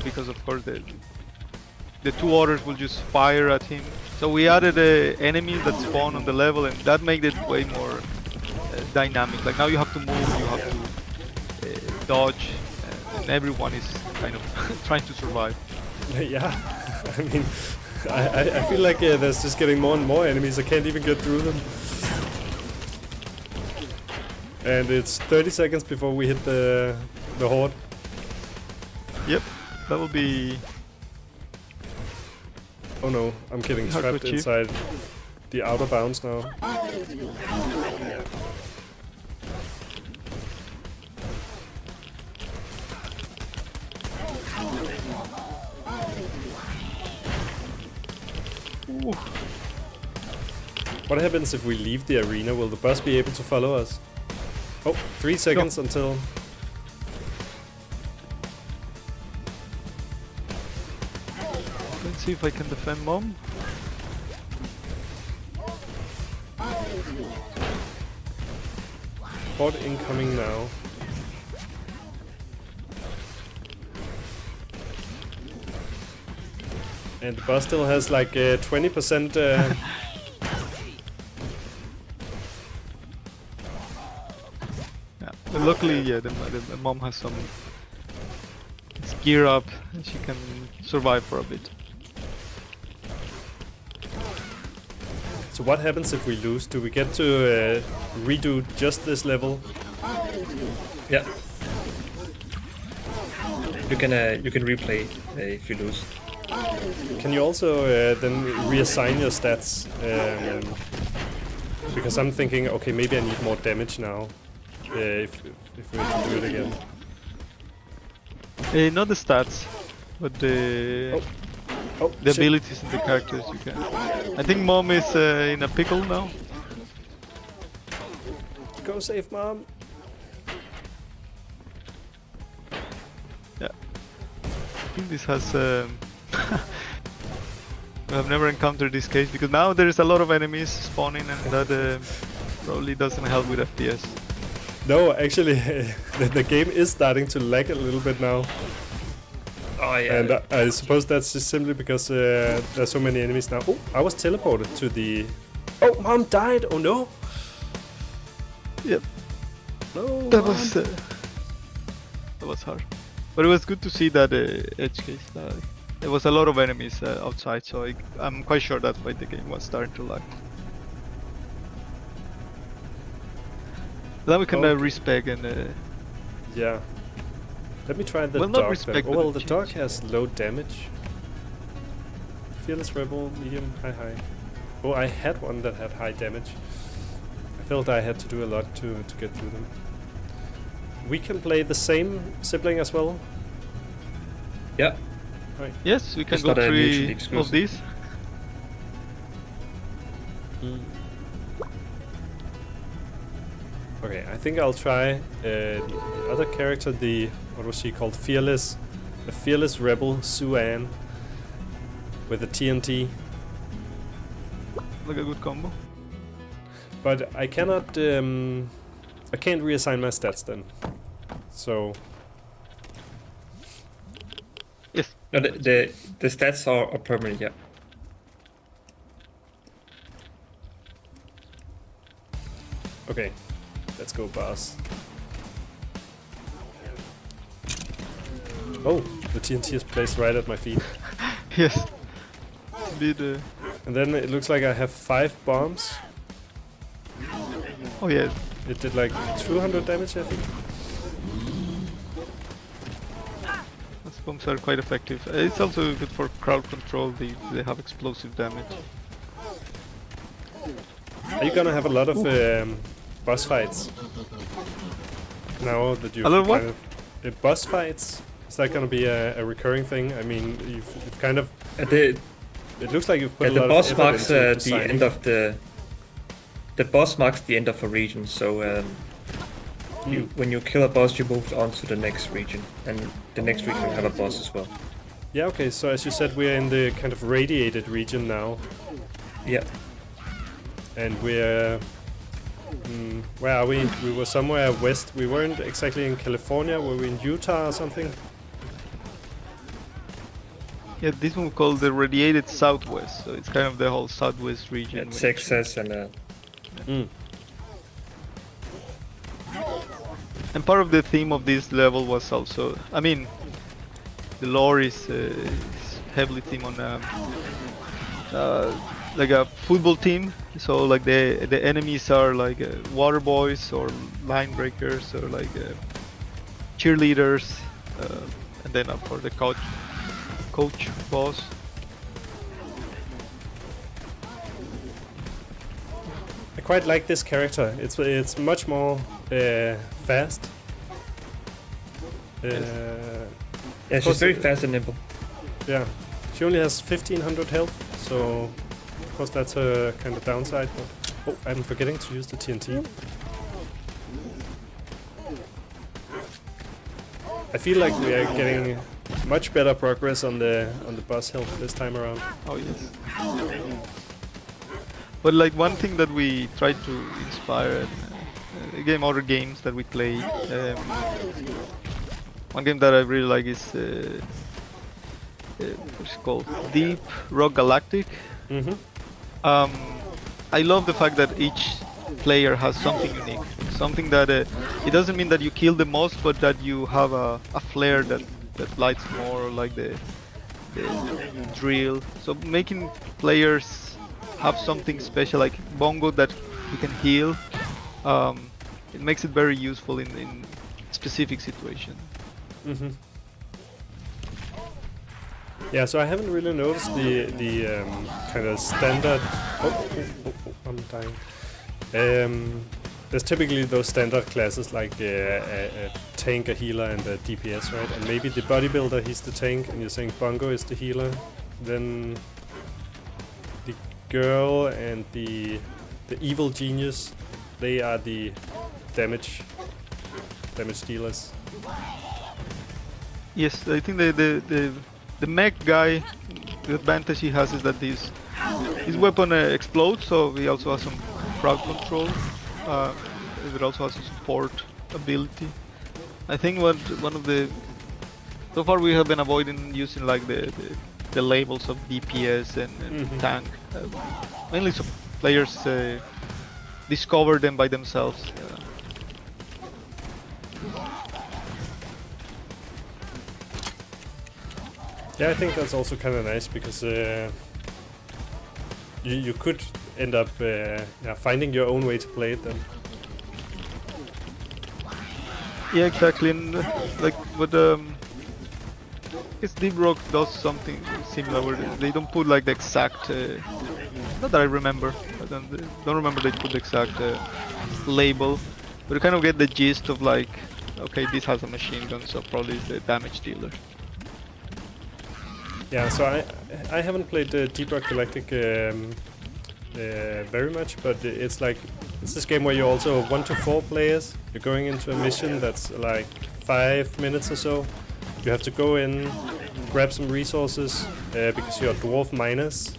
because of course the 2 others will just fire at him. So we added enemies that spawn on the level, and that made it way more dynamic. Like now you have to move, you have to dodge, and everyone is kind of trying to survive. Yeah, I mean, I feel like there's just getting more and more enemies. I can't even get through them. And it's 30 seconds before we hit the horde. Yep, that will be... Oh no, I'm getting trapped inside the outer bounds now. Ooh. What happens if we leave the arena? Will the boss be able to follow us? Oh, 3 seconds until... Let's see if I can defend Mom. Horde incoming now. And the boss still has like 20%. Yeah, but luckily, yeah, the Mom has some gear up, and she can survive for a bit. So what happens if we lose? Do we get to redo just this level? Yeah. You can replay if you lose. Can you also then reassign your stats? Because I'm thinking, okay, maybe I need more damage now. if we have to do it again. Not the stats, but the Oh, the shit. abilities and the characters you can. I think Mom is in a pickle now. Go save mom. Yeah. I think this has. I've never encountered this case because now there is a lot of enemies spawning, and that probably doesn't help with FPS. No, actually, the game is starting to lag a little bit now. Oh yeah. And I suppose that's just simply because there's so many enemies now. Oh, I was teleported to the... Oh, mom died! Oh no! Yep. No, That Mom. was hard, but it was good to see that edge case. There was a lot of enemies outside, so I'm quite sure that's why the game was starting to lag. Then we can Okay. respec and Yeah. Let me try the Well, not dog then. respect, Oh, but well, the dog change. has low damage. Fearless Rebel, medium, high. Oh, I had one that had high damage. I felt I had to do a lot to get through them. We can play the same sibling as well. Yeah. Right. yes, we can It's go not a mutually 3 exclusive. of these. Okay, I think I'll try the other character, what was she called? Fearless. The Fearless Rebel, Sue-Ann. With the TNT. Like a good combo. But I cannot, I can't reassign my stats then. So, Yes. No, the stats are permanent. Yeah. okay. Let's go, boss. Oh, the TNT is placed right at my feet. Yes. Indeed. And then it looks like I have 5 bombs. Oh yeah. It did like 200 damage, I think. Those bombs are quite effective. It's also good for crowd control. They have explosive damage. Are you gonna have a lot of boss fights? Now that you've A lot of what? kind of... boss fights? Is that gonna be a recurring thing? I mean, you've kind of... The It looks like you've put a the lot boss of effort marks into the designing. end of the boss marks the end of a region. So when you kill a boss, you move on to the next region, and the next region will have a boss as well. Yeah, okay, so as you said, we're in the kind of radiated region now. Yeah. And we're... where are we? We were somewhere west. We weren't exactly in California. Were we in Utah or something? Yeah, this one we call the radiated southwest. So it's kind of the whole southwest region. Yeah, which- Texas and And part of the theme of this level was also, I mean, the lore is heavily themed on like a football team. So like the enemies are like water boys or line breakers or like cheerleaders, and then for the coach boss. I quite like this character. It's much more fast. yeah, she's course, very fast and nimble. Yeah, she only has 1500 health, so of course that's a kind of downside. But, oh, I'm forgetting to use the TNT. I feel like we are getting much better progress on the boss health this time around. Oh yes. But like one thing that we tried to inspire, again, other games that we play. One game that I really like is what's it called? Deep Rock Galactic. Mm-hmm. I love the fact that each player has something unique, something that it doesn't mean that you kill the most, but that you have a flare that lights more, like the drill. So making players have something special, like Bongo that you can heal. It makes it very useful in specific situations. Mm-hmm. Yeah, so I haven't really noticed the kind of standard. Oh, I'm dying. there's typically those standard classes like a tank, a healer, and a DPS, right? And maybe the bodybuilder, he's the tank, and you're saying Bongo is the healer. Then the girl and the evil genius, they are the damage dealers. Yes, I think the mech guy, the advantage he has is that his weapon explodes, so he also has some crowd control. It also has a support ability. I think so far we have been avoiding using like the labels of DPS and tank. Mainly so players discover them by themselves. Yeah, I think that's also kind of nice because you could end up finding your own way to play it then. Yeah, exactly. And like what Deep Rock does something similar where they don't put like the exact. Not that I remember. I don't remember they put the exact label, but you kind of get the gist of like, okay, this has a machine gun, so probably it's the damage dealer. Yeah, so I haven't played Deep Rock Galactic very much, but it's this game where you're also 1 to 4 players. You're going into a mission that's like 5 minutes or so. You have to go in, grab some resources because you're dwarf miners.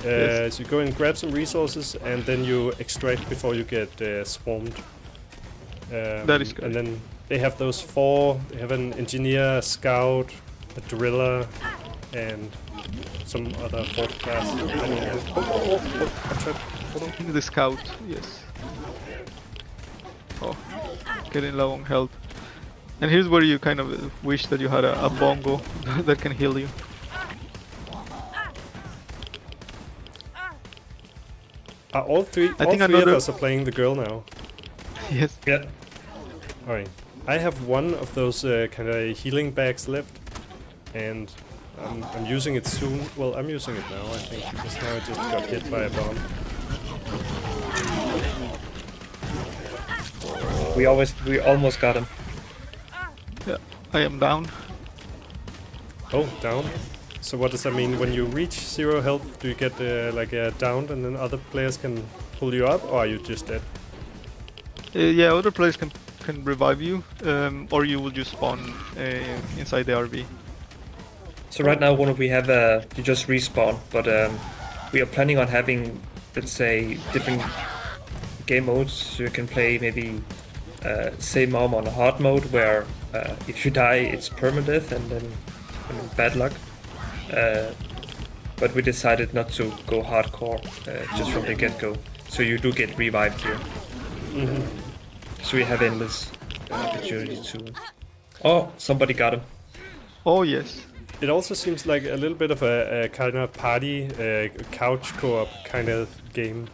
Yes. So you go and grab some resources, and then you extract before you get swarmed. That is good. And then they have those 4. They have an engineer, a scout, a driller, and some other 4th class. I think the scout, yes. Oh, getting low on health. And here's where you kind of wish that you had a bongo that can heal you. All three of us are playing the girl now. Yes. Yeah. Alright. I have one of those kind of healing bags left, and I'm using it soon. Well, I'm using it now, I think, because now I just got hit by a bomb. We almost got him. Yeah, I am down. Oh, down. So what does that mean? When you reach 0 health, do you get like downed, and then other players can pull you up, or are you just dead? Yeah, other players can revive you, or you will just spawn inside the RV. So right now, when we have you just respawn, but we are planning on having, let's say, different game modes. So you can play maybe same arm on a hard mode, where if you die, it's permadeath, and then bad luck. But we decided not to go hardcore just from the get-go. So you do get revived here. So we have endless opportunity to. Oh, somebody got him. Oh yes. It also seems like a little bit of a kind of party, couch co-op kind of game.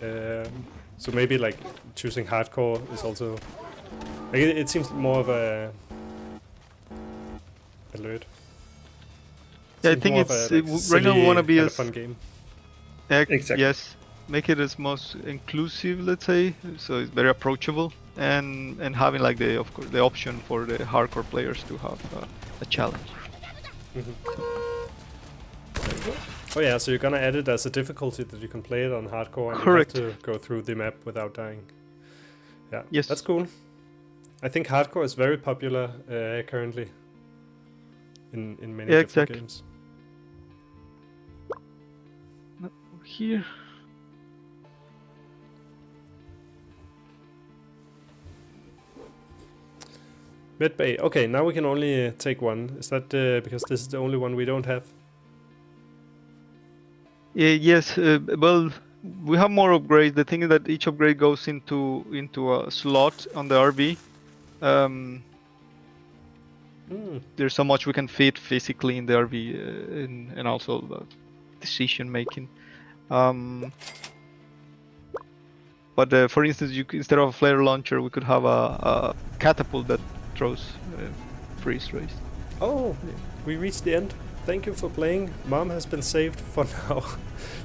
So maybe like choosing hardcore is also. Like it seems more of a alert. Yeah, I think it's right now we want to be a fun game. Exactly. Yes, make it as most inclusive, let's say, so it's very approachable, and having like of course the option for the hardcore players to have a challenge. Oh yeah, so you're gonna add it as a difficulty that you can play it on hardcore and Correct. you have to go through the map without dying. Yeah, Yes. that's cool. I think hardcore is very popular currently in many different exactly. games. Here. Medbay. Okay, now we can only take one. Is that because this is the only one we don't have? Yes. Well, we have more upgrades. The thing is that each upgrade goes into a slot on the RV. There's so much we can fit physically in the RV, and also decision making. But for instance, instead of a flare launcher, we could have a catapult that throws freeze rays. Oh, we reached the end. thank you for playing. Mom has been saved for now.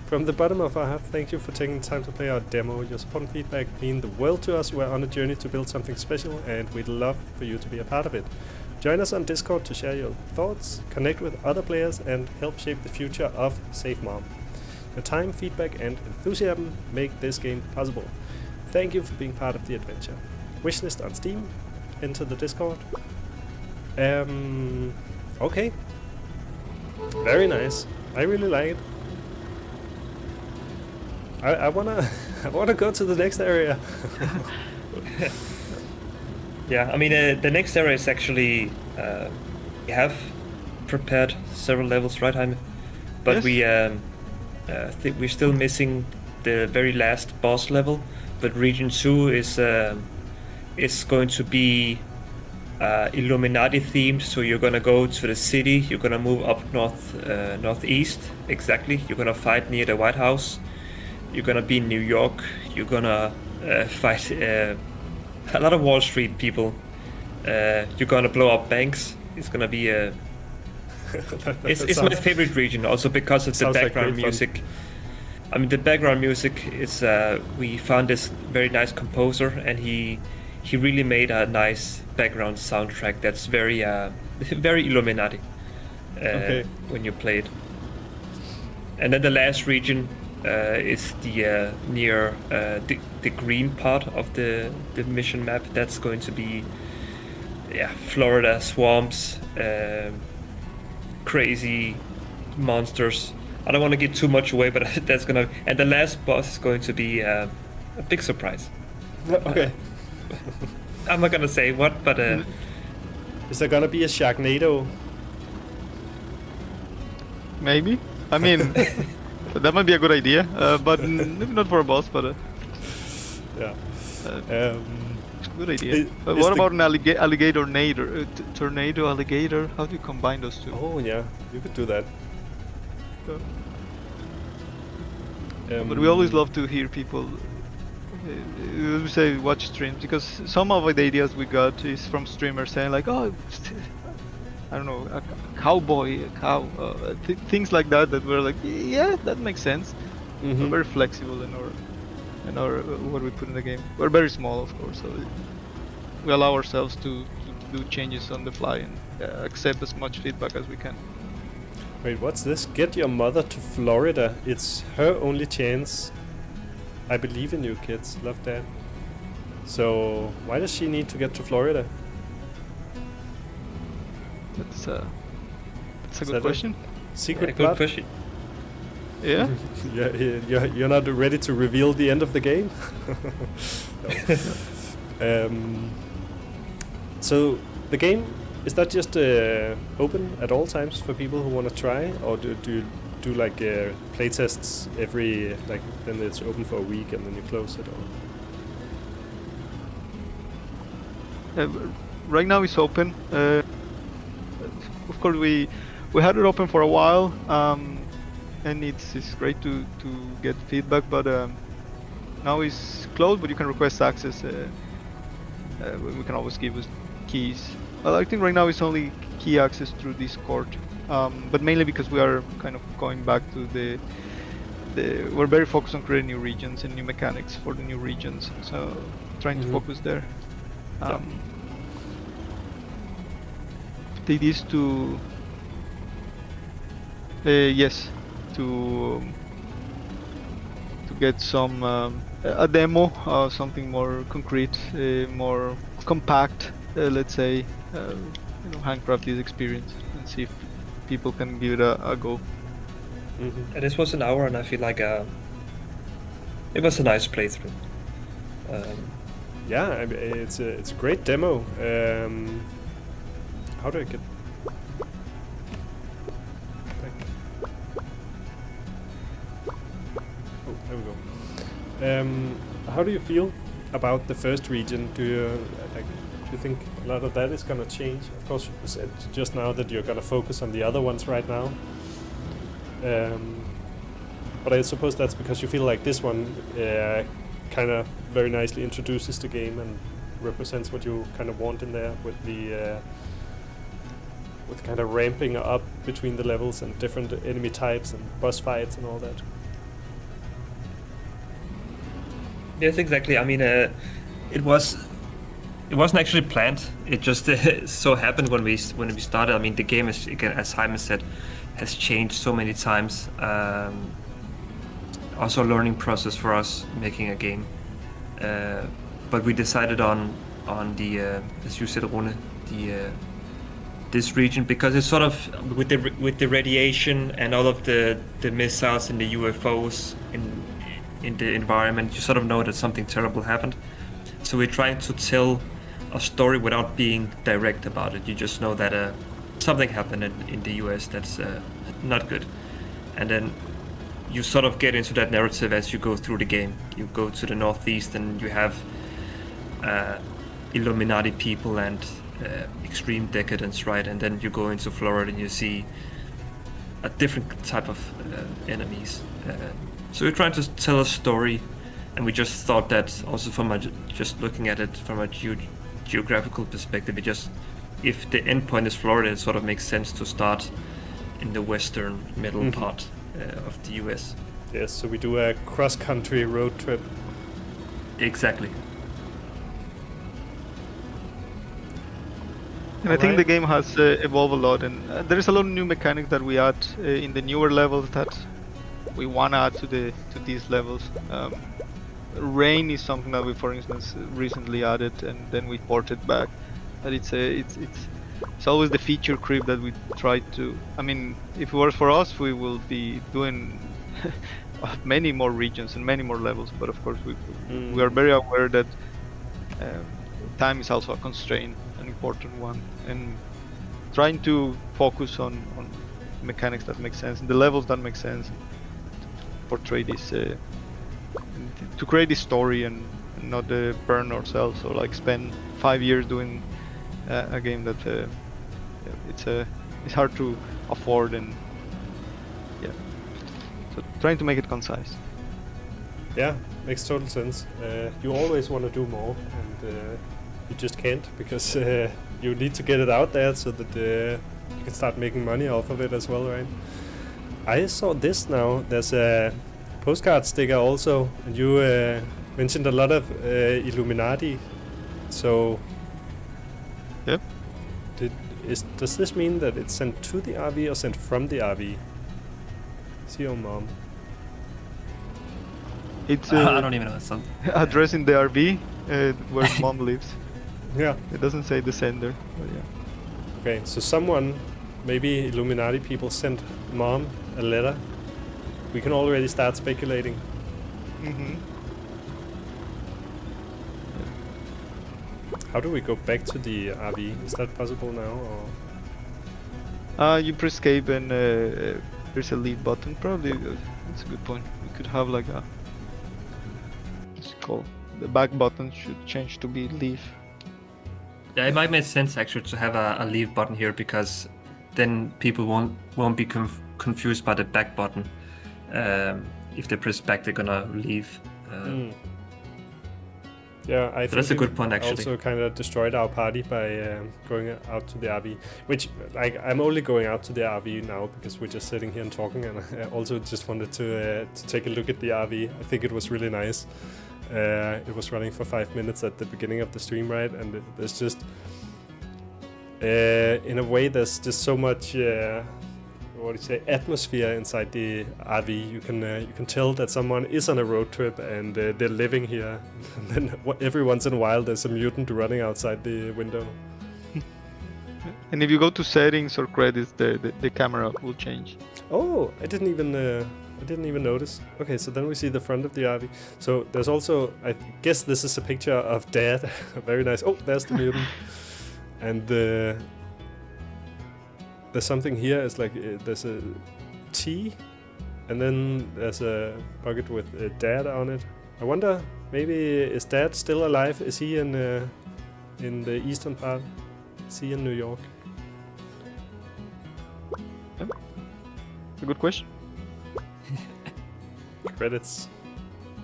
From the bottom of our heart, thank you for taking the time to play our demo. Your support and feedback mean the world to us. We're on a journey to build something special, and we'd love for you to be a part of it. Join us on Discord to share your thoughts, connect with other players, and help shape the future of Save Mom. Your time, feedback, and enthusiasm make this game possible. Thank you for being part of the adventure. Wishlist on Steam. Enter the Discord. Okay. Very nice. I really like it. I wanna go to the next area. Yeah, I mean, the next area is actually we have prepared several levels, right, Jaime? But Yes. we think we're still missing the very last boss level. But Region 2 is going to be Illuminati themed. So you're gonna go to the city. You're gonna move up northeast. Exactly. You're gonna fight near the White House. You're gonna be in New York. You're gonna fight a lot of Wall Street people. You're gonna blow up banks. It's gonna be a. It's my favorite region also because of the Sounds like background great fun. music. I mean, the background music is. We found this very nice composer, and he really made a nice background soundtrack that's very very Illuminati. Okay. When you play it. And then the last region is the near the green part of the mission map. That's going to be Florida swamps, crazy monsters. I don't want to give too much away, but that's gonna. And the last boss is going to be a big surprise. Okay. I'm not gonna say what, but Is there gonna be a Sharknado? Maybe. I mean, that might be a good idea, but maybe not for a boss, but Yeah. good idea. Is What the- about an alligator nader? Tornado, alligator? How do you combine those two? Oh yeah, you could do that. But we always love to hear people we say watch streams, because some of the ideas we got is from streamers saying like, oh, I don't know, a cowboy, a cow, things like that. That we're like, yeah, that makes sense. We're Mhm. very flexible in our what we put in the game. We're very small, of course, so we allow ourselves to do changes on the fly and accept as much feedback as we can. Wait, what's this? Get your mother to Florida. It's her only chance. I believe in you, kids. Love that. So, why does she need to get to Florida? That's a Is good that question. Secret good plot? question. Yeah. You're not ready to reveal the end of the game? No. So, the game, is that just open at all times for people who want to try? Or do you do like playtests every, like, then it's open for a week and then you close it? Or? Right now it's open. Of course, we had it open for a while, and it's great to get feedback. But now it's closed. But you can request access. We can always give us keys. Well, I think right now it's only key access through Discord, but mainly because we are kind of going back to the. We're very focused on creating new regions and new mechanics for the new regions. So trying to focus there. The idea is to to get some a demo, something more concrete, more compact, let's say, handcraft this experience and see if people can give it a go. Mm-hmm. And this was an hour, and I feel like it was a nice playthrough. Yeah, I mean, it's a great demo. How do I get back? Oh, there we go. How do you feel about the first region? Do you think a lot of that is gonna change? Of course, you said just now that you're gonna focus on the other ones right now. But I suppose that's because you feel like this one kind of very nicely introduces the game and represents what you kind of want in there with the with kind of ramping up between the levels and different enemy types and boss fights and all that. Yes, exactly. I mean, it wasn't actually planned. It just so happened when we started. I mean, the game is, again, as Simon said, has changed so many times. Also a learning process for us making a game. But we decided on the as you said, Rune, this region, because it's sort of with the radiation and all of the missiles and the UFOs in the environment, you sort of know that something terrible happened. So we're trying to tell a story without being direct about it. You just know that something happened in the US that's not good, and then you sort of get into that narrative as you go through the game. You go to the northeast and you have Illuminati people and extreme decadence, right? And then you go into Florida and you see a different type of enemies. So we're trying to tell a story, and we just thought that also just looking at it from a geographical perspective, if the endpoint is Florida, it sort of makes sense to start in the western middle part of the US. Yes, so we do a cross-country road trip. Exactly. And I think the game has evolved a lot, and there is a lot of new mechanics that we add in the newer levels that we want to add to these levels. Rain is something that we, for instance, recently added, and then we ported back. But it's always the feature creep that we try to. I mean, if it were for us, we will be doing many more regions and many more levels. But of course, we are very aware that time is also a constraint, an important one, and trying to focus on mechanics that make sense and the levels that make sense to portray this, to create this story and not burn ourselves or like spend 5 years doing a game that it's hard to afford, and so trying to make it concise. Yeah, makes total sense. You always want to do more, and you just can't, because you need to get it out there so that you can start making money off of it as well, right? I saw this now. There's a postcard sticker also, and you mentioned a lot of Illuminati. So, Yep. Does this mean that it's sent to the RV or sent from the RV? See your mom. It's I don't even know. Something. addressing the RV where mom lives. Yeah. It doesn't say the sender, but yeah. Okay, so someone, maybe Illuminati people, sent mom a letter. We can already start speculating. Mm-hmm. How do we go back to the RV? Is that possible now, or? You press escape and there's a leave button. Probably that's a good point. We could have like a, what's it called? The back button should change to be leave. Yeah, it might make sense actually to have a leave button here, because then people won't be confused by the back button. If they press back, they're gonna leave. Yeah, I think that's a good point, actually. Also kind of destroyed our party by going out to the RV, which, like, I'm only going out to the RV now because we're just sitting here and talking, and I also just wanted to take a look at the RV. I think it was really nice. It was running for 5 minutes at the beginning of the stream, right? And there's just, in a way, there's just so much, atmosphere inside the RV. You can tell that someone is on a road trip and they're living here. And then every once in a while, there's a mutant running outside the window. And if you go to settings or credits, the camera will change. Oh, I didn't even notice. Okay, so then we see the front of the RV. So there's also, I guess this is a picture of Dad. Very nice. Oh, there's the mutant. And there's something here. It's like there's a tea, and then there's a bucket with Dad on it. I wonder, maybe is Dad still alive? Is he in the eastern part? Is he in New York? Yeah. A good question. Credits.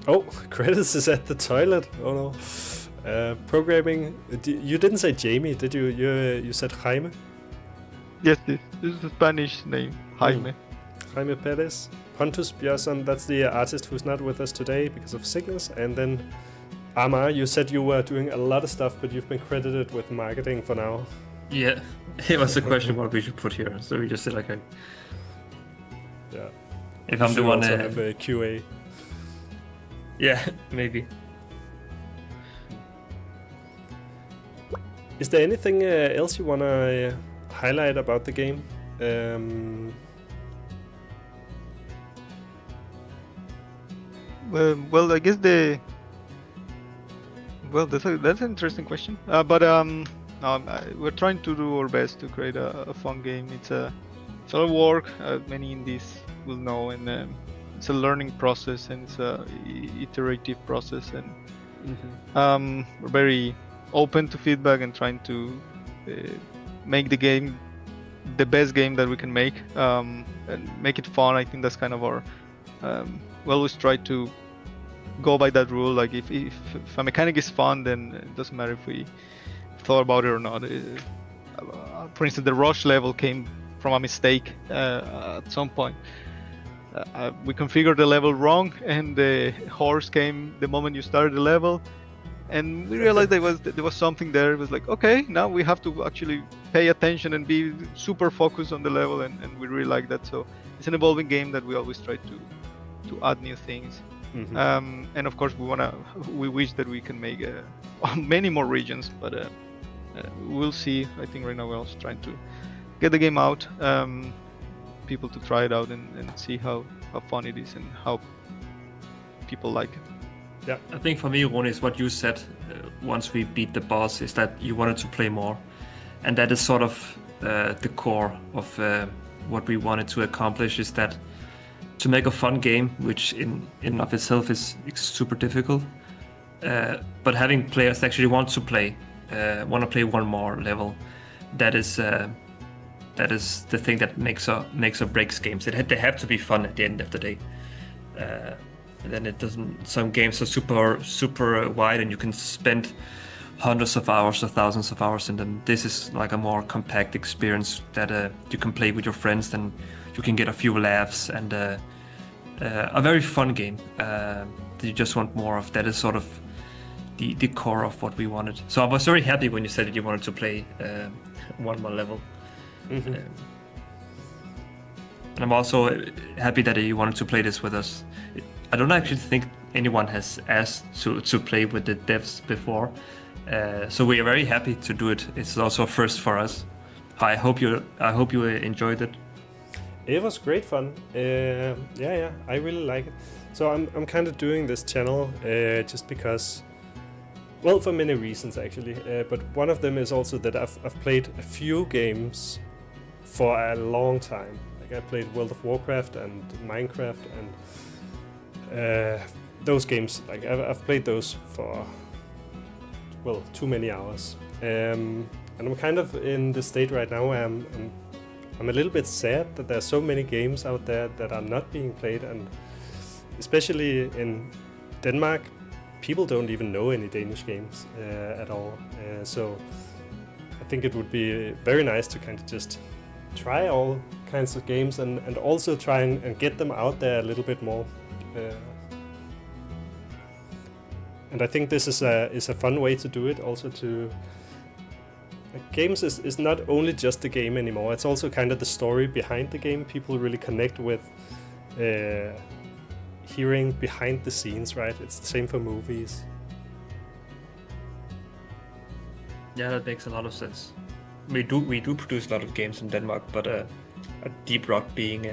Oh, credits is at the toilet. Oh no. Programming. You didn't say Jamie, did you? You said Jaime. Yes, this is a Spanish name, Jaime. Jaime Perez. Pontus Björnsson, that's the artist who's not with us today because of sickness. And then Amar, you said you were doing a lot of stuff, but you've been credited with marketing for now. Yeah, it was a question what we should put here, so we just said okay. Yeah. If You I'm the should one, also have a QA. yeah, maybe. Is there anything else you want to highlight about the game? Well, I guess that's an interesting question. But we're trying to do our best to create a fun game. It's a lot of work. Many indies will know, and it's a learning process and it's a iterative process. And we're very open to feedback and trying to make the game the best game that we can make, and make it fun. I think that's kind of our. We always try to go by that rule. Like if a mechanic is fun, then it doesn't matter if we thought about it or not. For instance, the rush level came from a mistake at some point. We configured the level wrong, and the horse came the moment you started the level, and we realized there was something there. It was like, okay, now we have to actually pay attention and be super focused on the level, and we really like that. So it's an evolving game that we always try to add new things. And of course we wish that we can make many more regions, but we'll see. I think right now we're also trying to get the game out, people to try it out and see how fun it is and how people like it. Yeah, I think for me, Ron, is what you said once we beat the boss, is that you wanted to play more, and that is sort of the core of what we wanted to accomplish, is that to make a fun game, which in and of itself is super difficult, but having players that actually want to play one more level, that is the thing that makes or breaks games. They have to be fun at the end of the day. And then it doesn't. Some games are super wide, and you can spend hundreds of hours or thousands of hours in them. This is like a more compact experience that you can play with your friends, and you can get a few laughs, and a very fun game that you just want more of. That is sort of the core of what we wanted. So I was very happy when you said that you wanted to play one more level. And I'm also happy that you wanted to play this with us. I don't actually think anyone has asked to play with the devs before, so we are very happy to do it. It's also a first for us. I hope you enjoyed it. It was great fun. Yeah, I really like it. So I'm kind of doing this channel just because, well, for many reasons actually. But one of them is also that I've played a few games for a long time. Like I played World of Warcraft and Minecraft and those games. Like I've played those for, well, too many hours. And I'm kind of in the state right now where I'm a little bit sad that there are so many games out there that are not being played, and especially in Denmark, people don't even know any Danish games at all. So I think it would be very nice to kind of just try all kinds of games and also try and get them out there a little bit more. And I think this is a fun way to do it. Also to games is not only just the game anymore. It's also kind of the story behind the game. People really connect with hearing behind the scenes, right? It's the same for movies. Yeah, that makes a lot of sense. We do produce a lot of games in Denmark, but Deep Rock being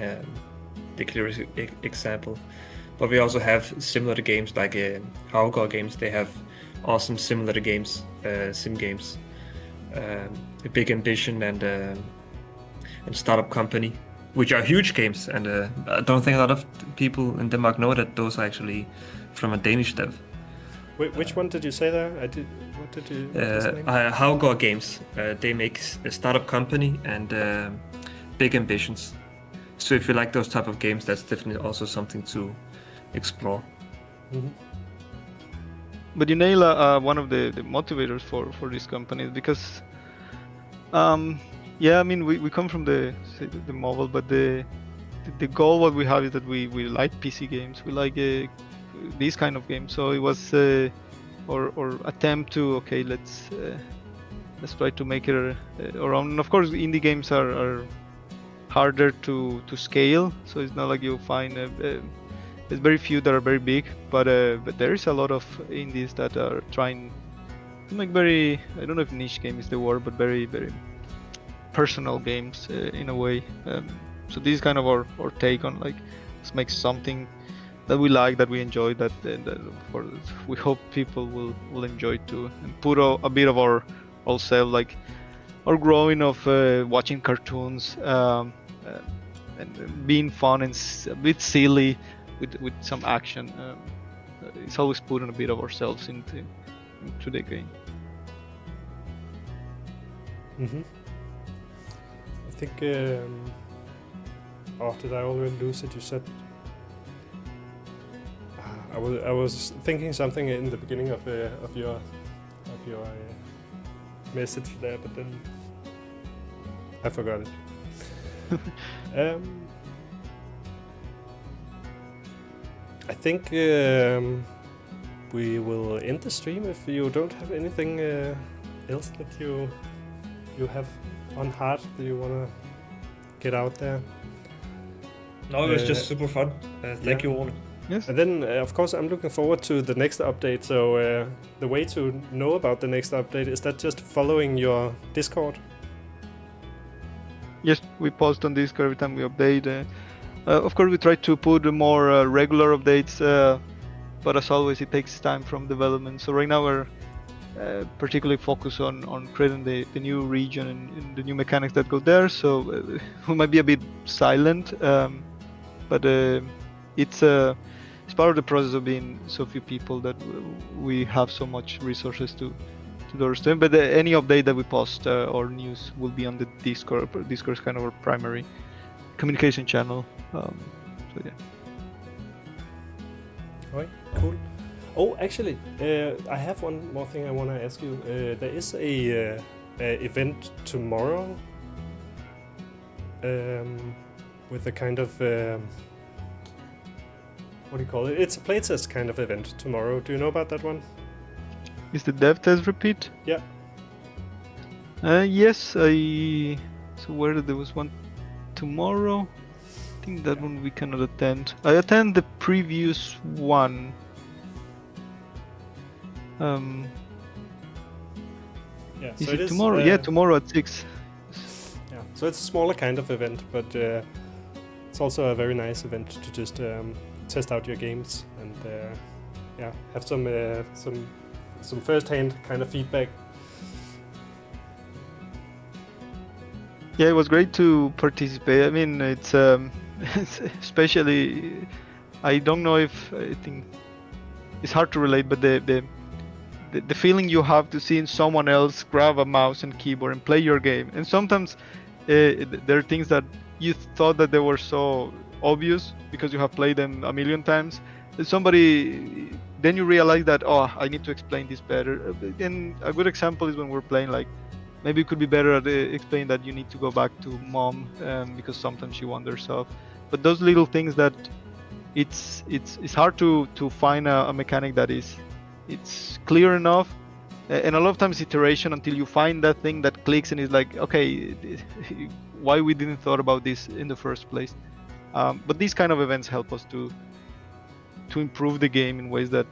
the clearest example. But we also have similar games like Havgård Games. They have awesome similar games, sim games. A Big Ambition and Startup Company, which are huge games, and I don't think a lot of people in Denmark know that those are actually from a Danish dev. Which one did you say there? What did you? Havgård Games. They make a Startup Company and Big Ambitions. So if you like those type of games, that's definitely also something to explore. But you nail one of the motivators for this company, because Yeah, I mean, we come from the mobile, but the goal what we have is that we like PC games. We like these kind of games. So it was or attempt to okay, let's try to make it our own. And of course, indie games are harder to scale. So it's not like you find there's very few that are very big, but there is a lot of indies that are trying to make very, I don't know if niche game is the word, but very personal games in a way. So this is kind of our take on like, let's make something that we like, that we enjoy, that of course we hope people will enjoy too, and put a bit of our ourselves, like our growing of watching cartoons and being fun and a bit silly with some action. It's always putting a bit of ourselves into the game. Mm-hmm. I think. Oh, did I already lose it? You said. I was thinking something in the beginning of your message there, but then I forgot it. I think we will end the stream if you don't have anything else that you have on heart that you wanna get out there. No, it was just super fun. Thank you all. Yes. And then, of course, I'm looking forward to the next update. So the way to know about the next update is that just following your Discord. Yes, we post on Discord every time we update. Of course, we try to put more regular updates, but as always, it takes time from development. So right now we're particularly focused on creating the new region and the new mechanics that go there. So we might be a bit silent, but it's part of the process of being so few people that we have so much resources to understand. But any update that we post or news will be on the Discord. Discord is kind of our primary communication channel. So yeah. Alright, cool. Oh, actually, I have one more thing I want to ask you. There is a event tomorrow with a kind of what do you call it? It's a playtest kind of event tomorrow. Do you know about that one? Is the dev test repeat? Yeah. Yes, so where there was one tomorrow. I think that one we cannot attend. I attend the previous one. Yeah. Is So it is tomorrow? Yeah, tomorrow at 6. Yeah. So it's a smaller kind of event, but it's also a very nice event to just test out your games and yeah, have some first-hand kind of feedback. Yeah, it was great to participate. I mean, it's especially, I don't know if I think it's hard to relate, but the feeling you have to seeing someone else grab a mouse and keyboard and play your game, and sometimes there are things that you thought that they were so obvious because you have played them a million times. Then you realize that, oh, I need to explain this better. And a good example is when we're playing, like, maybe it could be better at explaining that you need to go back to mom because sometimes she wanders off. But those little things that it's hard to find a mechanic that it's clear enough, and a lot of times iteration until you find that thing that clicks and is like, okay, why we didn't thought about this in the first place. But these kind of events help us to improve the game in ways that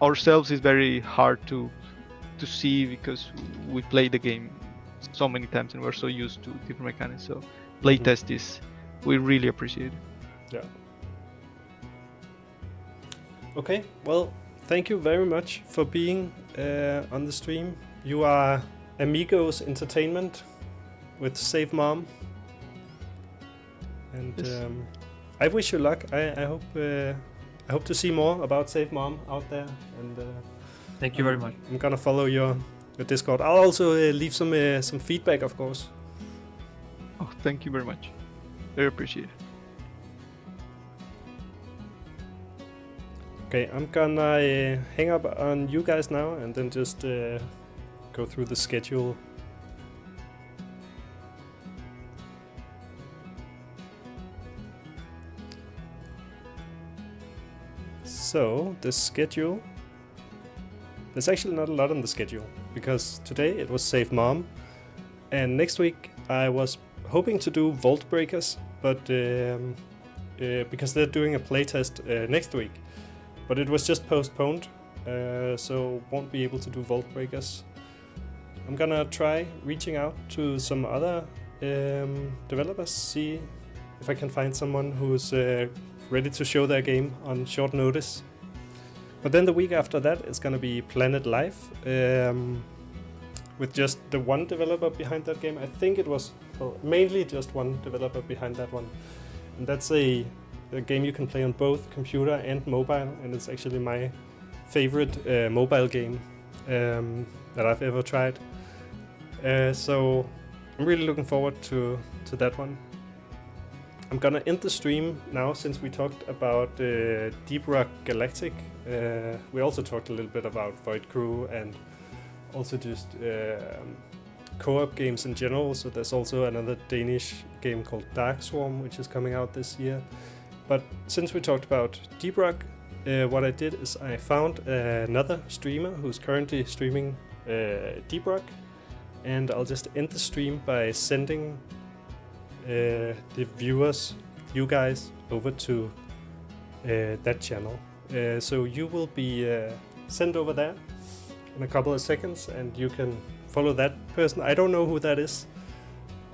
ourselves is very hard to see because we play the game so many times and we're so used to different mechanics. So playtest is, we really appreciate it. Yeah. Okay, well, thank you very much for being on the stream. You are Amigos Entertainment with Save Mom. And Yes. I wish you luck. I hope to see more about Save Mom out there. And Thank you very much. I'm gonna follow your Discord. I'll also leave some feedback, of course. Oh, thank you very much. Very appreciate it. Okay, I'm gonna hang up on you guys now and then just go through the schedule. So, the schedule. There's actually not a lot on the schedule, because today it was Save Mom, and next week I was hoping to do Vault Breakers, but because they're doing a playtest next week, but it was just postponed, so won't be able to do Vault Breakers. I'm gonna try reaching out to some other developers, see if I can find someone who's ready to show their game on short notice. But then the week after that it's gonna be Planet Life, with just the one developer behind that game. I think it was mainly just one developer behind that one. And that's a game you can play on both computer and mobile, and it's actually my favorite mobile game that I've ever tried. So I'm really looking forward to that one. I'm gonna end the stream now, since we talked about Deep Rock Galactic. We also talked a little bit about Void Crew and also just co-op games in general. So there's also another Danish game called Dark Swarm, which is coming out this year. But since we talked about Deep Rock, what I did is I found another streamer who's currently streaming Deep Rock, and I'll just end the stream by sending the viewers, you guys, over to that channel. So you will be sent over there in a couple of seconds, and you can follow that person. I don't know who that is.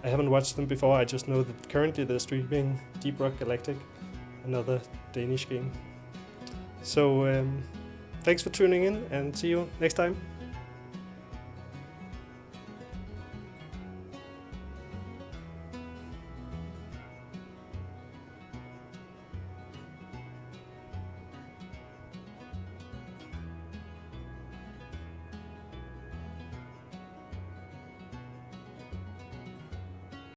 I haven't watched them before. I just know that currently they're streaming Deep Rock Galactic, another Danish game. So thanks for tuning in, and see you next time.